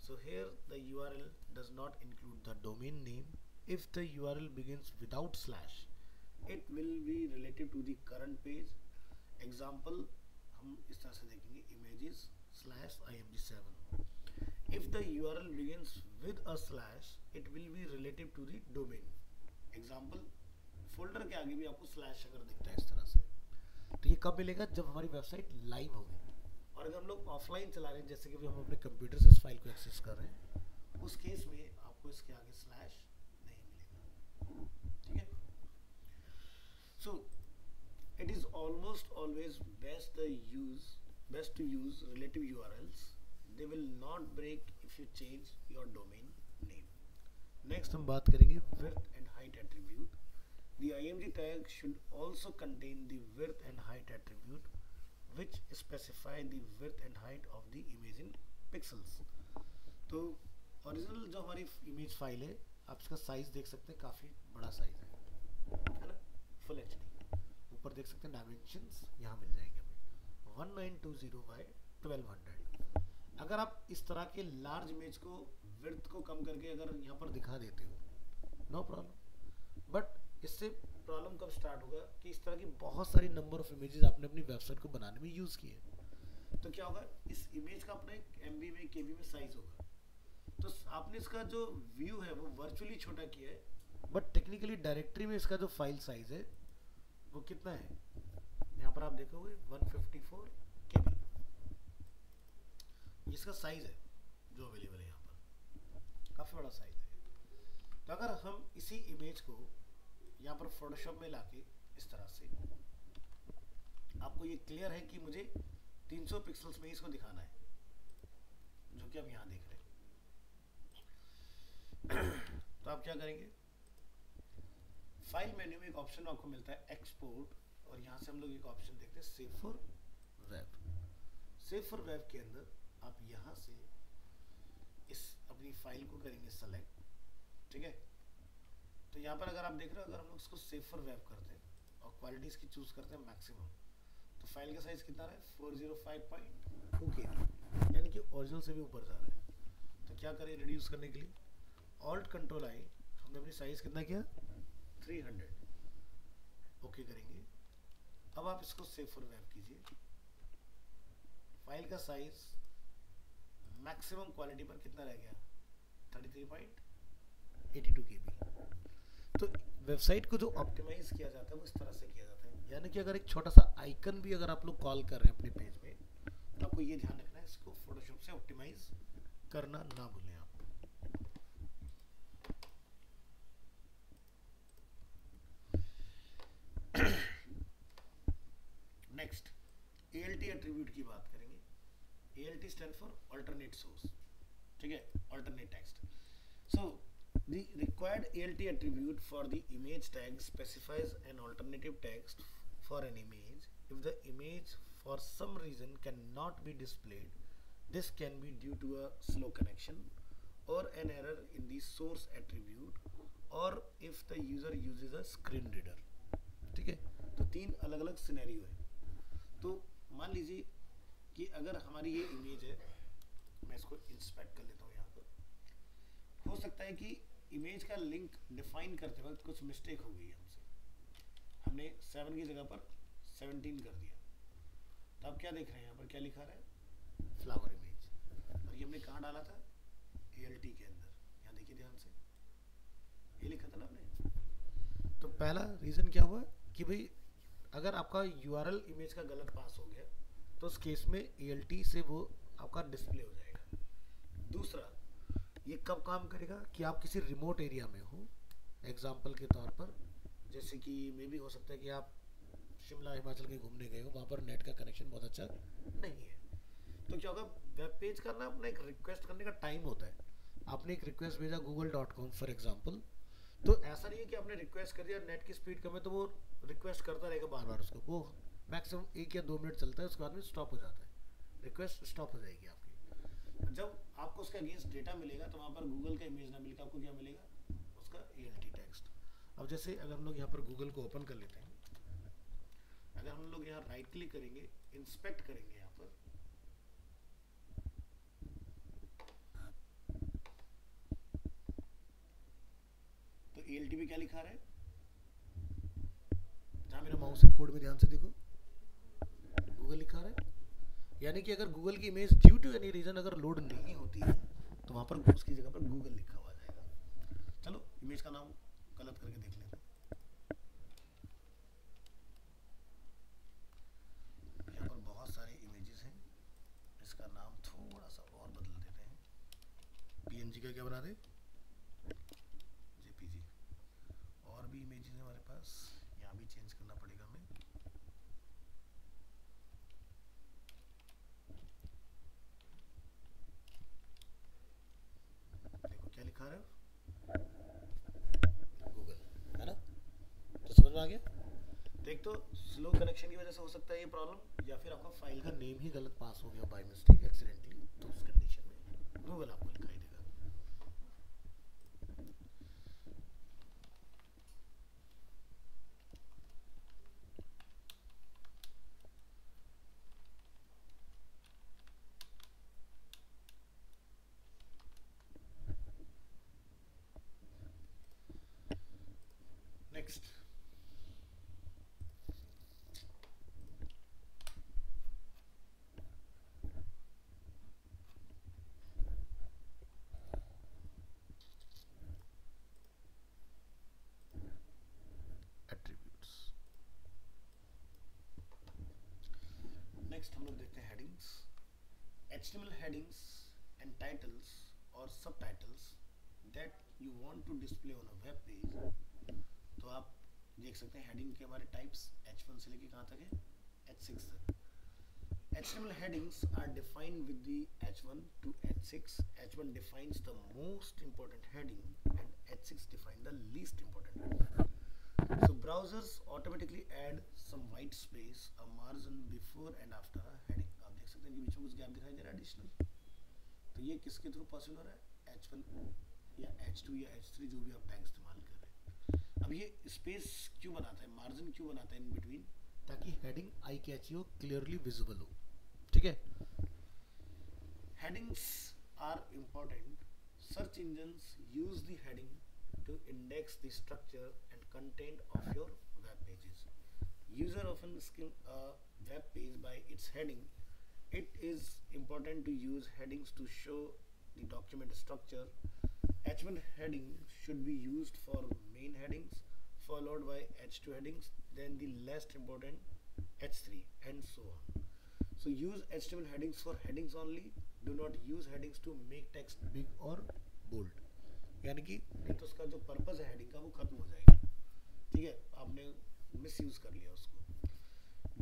so here the URL does not include the domain name. If the URL begins without slash it will be related to the current page. Example हम इस तरह से देखेंगे, images /img7. If the URL begins with a slash, it will be relative to the domain. Example, folder के आगे भी आपको slash अगर दिखता है इस तरह से, तो ये कब मिलेगा, जब हमारी वेबसाइट लाइव होगी। और अगर हम लोग ऑफलाइन चला रहे हैं, जैसे कि अभी हम अपने कंप्यूटर से इस फाइल को एक्सेस कर रहे हैं, उस केस में आपको इसके आगे स्लैश नहीं मिलेगा, ठीक है। सो it is almost always best to use relative URLs. They will not break if you change your domain name. Next हम बात करेंगे width and height attribute. The IMG tag should also contain the width and height attribute, which specify the width and height of the image in pixels. तो original जो हमारी image file है, आप इसका size देख सकते हैं, काफ़ी बड़ा साइज है ना, फुल HD। ऊपर देख सकते हैं डायमेंशंस यहाँ मिल जाएंगे हमें 1920 by 1200। अगर आप इस तरह के लार्ज इमेज को विड्थ को कम करके अगर यहाँ पर दिखा देते हो, नो प्रॉब्लम। बट इससे प्रॉब्लम कब स्टार्ट होगा कि इस तरह की बहुत सारी नंबर ऑफ इमेजेस आपने अपनी वेबसाइट को बनाने में यूज़ किए, तो क्या होगा, इस इमेज का अपना एक MB में KB में साइज होगा। तो आपने इसका जो व्यू है वो वर्चुअली छोटा किया है, बट टेक्निकली डायरेक्टरी में इसका जो फाइल साइज है वो कितना है, यहाँ पर आप देखोगे 154 KB इसका साइज है जो अवेलेबल है यहाँ पर, काफ़ी बड़ा साइज है। तो अगर हम इसी इमेज को यहाँ पर फोटोशॉप में लाके इस तरह से, आपको ये क्लियर है कि मुझे 300 पिक्सल्स में इसको दिखाना है, जो कि आप यहाँ देख रहे हैं। तो आप क्या करेंगे, फाइल मेन्यू में एक ऑप्शन आपको मिलता है एक्सपोर्ट, और यहाँ से हम लोग एक ऑप्शन देखते हैं save for web. Save for web के अंदर आप यहाँ से इस अपनी फाइल को करेंगे सेलेक्ट, ठीक है। तो यहाँ पर अगर आप देख रहे हो, अगर हम लोग इसको सेव फॉर वेब करते हैं और क्वालिटी इसकी चूज करते हैं मैक्सिमम, तो फाइल का साइज कितना रहा है 405.2 KB, यानी कि ओरिजिनल से भी ऊपर जा रहा है। तो क्या करें रिड्यूस करने के लिए, ऑल्ट कंट्रोल आई, हमने अपनी साइज कितना किया 300, ओके करेंगे। अब आप इसको सेव फॉर वेब कीजिए, फाइल का साइज मैक्सिमम क्वालिटी पर कितना रह गया 33.82 KB। तो वेबसाइट को जो ऑप्टिमाइज किया जाता है वो इस तरह से किया जाता है, यानी कि अगर एक छोटा सा आइकन भी अगर आप लोग कॉल कर रहे हैं अपने पेज में, तो आपको ये ध्यान रखना है इसको फोटोशॉप से ऑप्टिमाइज करना ना भूलें आप। नेक्स्ट ALT एट्रीब्यूट की बात करेंगे। ALT stand for alternate source, ठीक है, alternate text. So The required ALT attribute for the image tag specifies an alternative text for an image. If the image for some reason cannot be displayed, this can be due to a slow connection or an error in the source attribute, और if the user uses a screen reader. ठीक है, तो तीन अलग अलग scenario है। तो मान लीजिए कि अगर हमारी ये इमेज है, मैं इसको इंस्पेक्ट कर लेता हूँ यहाँ पर। हो सकता है कि इमेज का लिंक डिफाइन करते वक्त कुछ मिस्टेक हो गई हमसे, हमने 7 की जगह पर 17 कर दिया। तो आप क्या देख रहे हैं यहाँ पर, क्या लिखा रहा है, फ्लावर इमेज, और ये हमने कहाँ डाला था, ALT के अंदर। यहाँ देखिए ध्यान से, ये लिखा था ना आपने। तो पहला रीजन क्या हुआ कि भाई अगर आपका URL इमेज का गलत पास हो गया तो उस केस में ALT से वो आपका डिस्प्ले हो जाएगा। दूसरा, ये कब काम करेगा कि आप किसी रिमोट एरिया में हो, एग्जाम्पल के तौर पर, जैसे कि मे भी हो सकता है कि आप शिमला हिमाचल के घूमने गए हो, वहाँ पर नेट का कनेक्शन बहुत अच्छा नहीं है। तो क्या होगा, वेब पेज का ना अपना एक रिक्वेस्ट करने का टाइम होता है। आपने एक रिक्वेस्ट भेजा google.com फॉर एग्जाम्पल, तो ऐसा नहीं है कि आपने रिक्वेस्ट कर दिया, नेट की स्पीड कम है तो वो रिक्वेस्ट करता रहेगा बार बार, उसको वो मैक्सिमम 1 या 2 मिनट चलता है, उसके बाद में स्टॉप हो जाता है, रिक्वेस्ट स्टॉप हो जाएगी आपकी। जब आपको उसका अगेंस्ट डेटा मिलेगा तो वहाँ पर गूगल का इमेज ना मिलकर आपको क्या मिलेगा, उसका ALT टेक्स्ट। अब जैसे अगर हम लोग यहाँ पर गूगल को ओपन कर लेते हैं, अगर हम लोग यहाँ राइट क्लिक करेंगे, इंस्पेक्ट करेंगे यहाँ पर, तो ALT में क्या लिखा रहा है, जहाँ मेरा माउस है कोड में ध्यान से देखो, गूगल लिखा रहा है। यानी कि अगर गूगल की image due to any reason अगर लोड नहीं होती है तो वहाँ पर उसकी जगह पर गूगल लिखा हुआ जाएगा। चलो इमेज का नाम गलत करके देख लेते हैं। यहाँ पर बहुत सारे इमेजेस हैं, इसका नाम थोड़ा सा और बदल देते हैं। PNG का क्या बना दे, JPG। और भी इमेजेस हैं हमारे पास, यहाँ भी चेंज करना पड़ेगा हमें। देखो क्या लिखा रहा है, गूगल, है ना। तो समझ में आ गया। तो एक तो स्लो कनेक्शन की वजह से हो सकता है ये प्रॉब्लम, या फिर आपका फाइल का नेम ही गलत पास हो गया बाय मिस्टेक एक्सीडेंटली, तो उस कंडीशन में गूगल आपको दिखाई देगा। Next, attributes. नेक्स्ट हम लोग देखते हैं headings. HTML headings and titles or subtitles that you want to display on a web page। तो आप देख सकते हैं हेडिंग के हमारे टाइप्स H1 से लेके कहाँ तक है, H6 तक। HTML headings are defined with the H1 to H6. H1 defines the most important heading and H6 define the least important heading. So browsers automatically add some white space, a margin before and after a heading। आप देख सकते हैं कि बीच में कुछ gap दिखाई दे रहा है एडिशनल। तो ये किसके थ्रू पॉसिबल हो रहा है, H1 या H2 या H3, जो भी आप टैग इस्तेमाल कर रहे हैं। अब ये स्पेस क्यों बनाता है, मार्जिन क्यों बनाता है इन बिटवीन, ताकि हेडिंग आई कैची हो, क्लियरली विजिबल हो। ठीक है, headings are important. Search engines use the heading to index the structure and content of your web pages. User often skim a web page by its heading. It is important to use headings to show the document structure. H1 heading should be used for main headings, followed by H2 headings, then the least important H3, and so on. So use HTML headings for headings only. Do not use headings to make text big or bold. यानी कि नहीं तो उसका जो purpose है heading का वो खत्म हो जाएगा। ठीक है, आपने मिस यूज कर लिया उसको।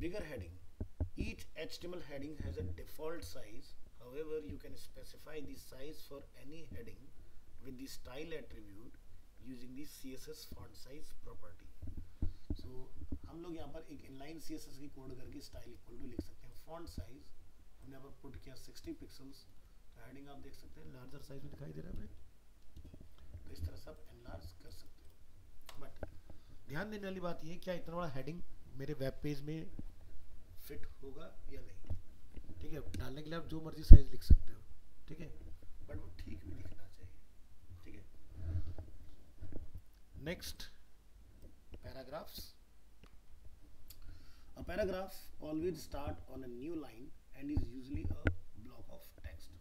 बिगर heading, each HTML heading has a default size. However, you can specify the size for any heading with the style attribute using the CSS font size property. So हम लोग यहाँ पर एक inline CSS की code करके style equal to लिख सकते हैं. font size हमने यहाँ पर पुट किया 60 पिक्सल्स. तो हेडिंग आप देख सकते हैं लार्जर साइज में दिखाई दे रहा है. तो इस तरह से आप एनलार्ज कर सकते हो. बट ध्यान देने वाली बात ये है, क्या इतना बड़ा हेडिंग मेरे वेब पेज में फिट होगा या नहीं. ठीक है, डालने के लिए आप जो मर्जी साइज लिख सकते हो. ठीक है, बट वो ठीक भी दिखना चाहिए. ठीक है. Next, paragraphs. A paragraph always start on a new line and is usually a block of text.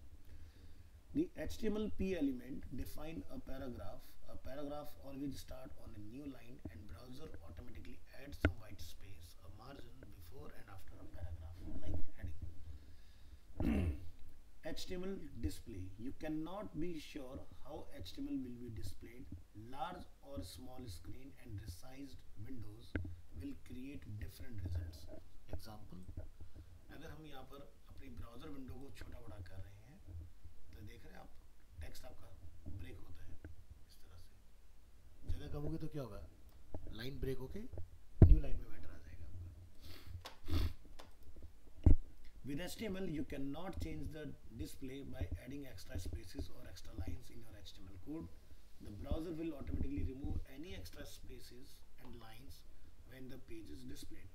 The HTML element define a paragraph. A paragraph always start on a new line and browser automatically adds some white space, a margin before and after a paragraph, like heading. HTML display. You cannot be sure how HTML will be displayed. Large or small screen and resized windows will create different results. Example, अगर हम यहाँ पर अपनी browser window को छोटा बड़ा कर रहे हैं तो देख रहे हैं आप, टेक्स्ट आपका ब्रेक होता है इस तरह से. जगह कम होगी तो क्या होगा, लाइन ब्रेक होके न्यू लाइन में मैटर आ जाएगा आपका. With HTML you cannot change the display by adding extra spaces or extra lines in your HTML code. The browser will automatically remove any extra spaces and lines when the page is displayed.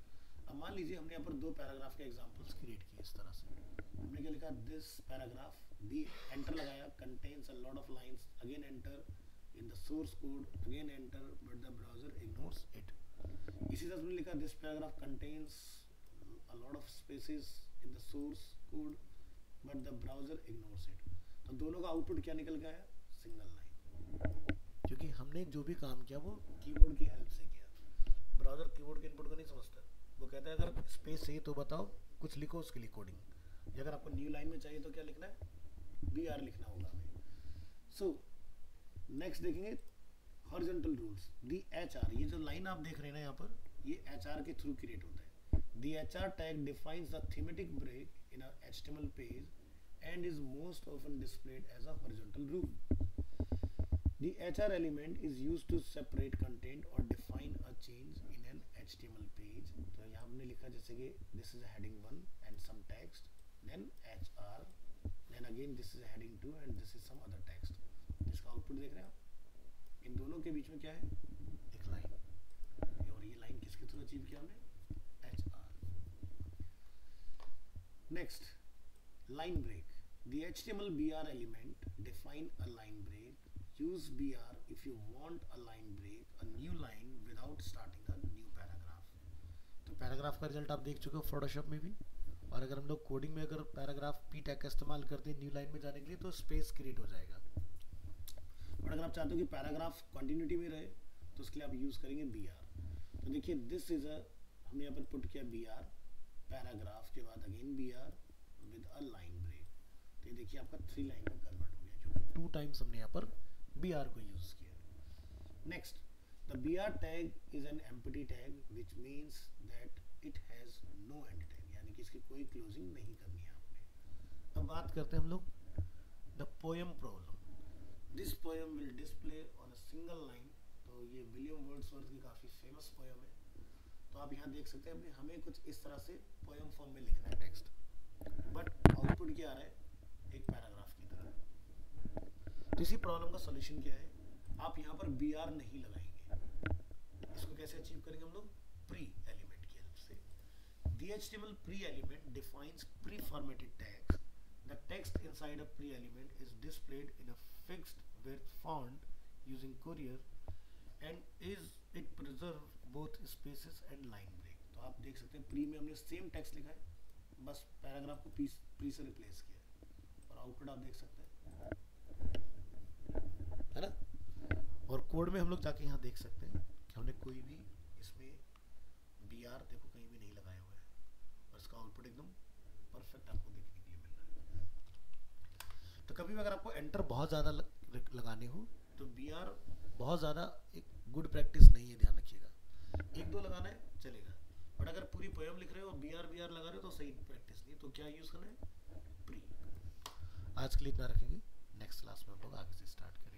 अब मान लीजिए हमने यहाँ पर दो paragraph के examples create किए इस तरह से. हमने क्या लिखा, दिस पैराग्राफ, दी एंटर लगाया, contains a lot of lines, again enter in the source code, again enter, but the browser ignores it. इसी तरह हमने लिखा, this paragraph contains a lot of spaces in the source code but the browser ignores it. तो दोनों का output क्या निकल गया है, सिंगल लाइन. क्योंकि हमने जो भी काम किया वो कीबोर्ड की हेल्प से किया. ब्राउजर कीबोर्ड के इनपुट को नहीं समझता, वो कहता है अगर स्पेस चाहिए तो बताओ, कुछ लिखो, उसके लिए कोडिंग. अगर आपको न्यू लाइन में चाहिए तो क्या लिखना है, BR लिखना होगा हमें. सो नेक्स्ट देखेंगे हॉरिजॉन्टल रूल्स. दी HR, ये जो लाइन आप देख रहे हैं ना यहाँ पर, ये HR के थ्रू क्रिएट होता है. The HR tag defines the thematic break in a HTML page and is most often displayed as a horizontal rule. The HR element is used to separate content or define a change in an HTML page. तो यहाँ हमने लिखा जैसे कि this is a heading 1 and some text, then HR, then again this is a heading 2 and this is some other text. इसका output देख रहे हैं आप, इन दोनों के बीच में क्या है, एक लाइन. और ये लाइन किसके थ्रू अचीव किया हमने, HR. Next, line break. The HTML BR element define a line break. Use BR if you want a line break, a new line without starting a new paragraph. तो paragraph का result आप देख चुके हो Photoshop में भी. और अगर हम लोग कोडिंग में अगर पैराग्राफ p टैग का इस्तेमाल करते हैं न्यू लाइन में जाने के लिए तो स्पेस क्रिएट हो जाएगा. और अगर आप चाहते हो कि पैराग्राफ कंटिन्यूटी में रहे तो उसके लिए आप यूज करेंगे BR. तो देखिए दिस इज अ, हमने यहाँ पर पुट किया BR, पैराग्राफ के बाद again BR with a line break. तो ये देखिए आपका 3 लाइन में कन्वर्ट हो गया क्योंकि 2 टाइम्स हमने यहाँ पर BR को यूज किया. Next, the BR tag is an empty tag which means that it has no end tag, यानी कि इसकी कोई क्लोजिंग नहीं करनी है आपने. अब बात करते हैं हम लोग the poem problem. This poem will display on a single line. तो ये विलियम वर्ड्सवर्थ की काफी फेमस पोएम है. तो आप यहाँ देख सकते हैं हमें कुछ इस तरह से पोएम फॉर्म में लिखना है टेक्स्ट, बट आउटपुट क्या आ रहा है, एक पैराग्राफ की तरह. तो इसी प्रॉब्लम का सॉल्यूशन क्या है, आप यहाँ पर BR नहीं लगाएंगे. इसको कैसे अचीव करेंगे हम लोग, प्री एलिमेंट की हेल्प से. The HTML pre element defines pre-formatted tags. The text inside a pre element is displayed in a fixed width font using Courier and it preserves both spaces and line break. तो आप देख सकते हैं pre में हमने same text लिखा है, बस पैराग्राफ को प्री से रिप्लेस किया है. और आउटपुट आप देख सकते हैं, है ना. और कोड में हम लोग जाके यहाँ देख सकते हैं कि हमने कोई भी इसमें BR देखो कहीं भी नहीं लगाया हुआ है और इसका आउटपुट एकदम परफेक्ट आपको देखने के लिए मिल रहा है. तो कभी भी अगर आपको एंटर बहुत ज़्यादा लगाने हो तो BR बहुत ज़्यादा एक गुड प्रैक्टिस नहीं है, ध्यान रखिएगा. 1-2 लगाना है चलेगा, बट अगर पूरी पोएम लिख रहे हो BR लगा रहे हो तो सही प्रैक्टिस नहीं. तो क्या यूज़ करना है, प्री. आज के लिए इतना रखेंगे, नेक्स्ट क्लास में हम लोग आगे से स्टार्ट करेंगे.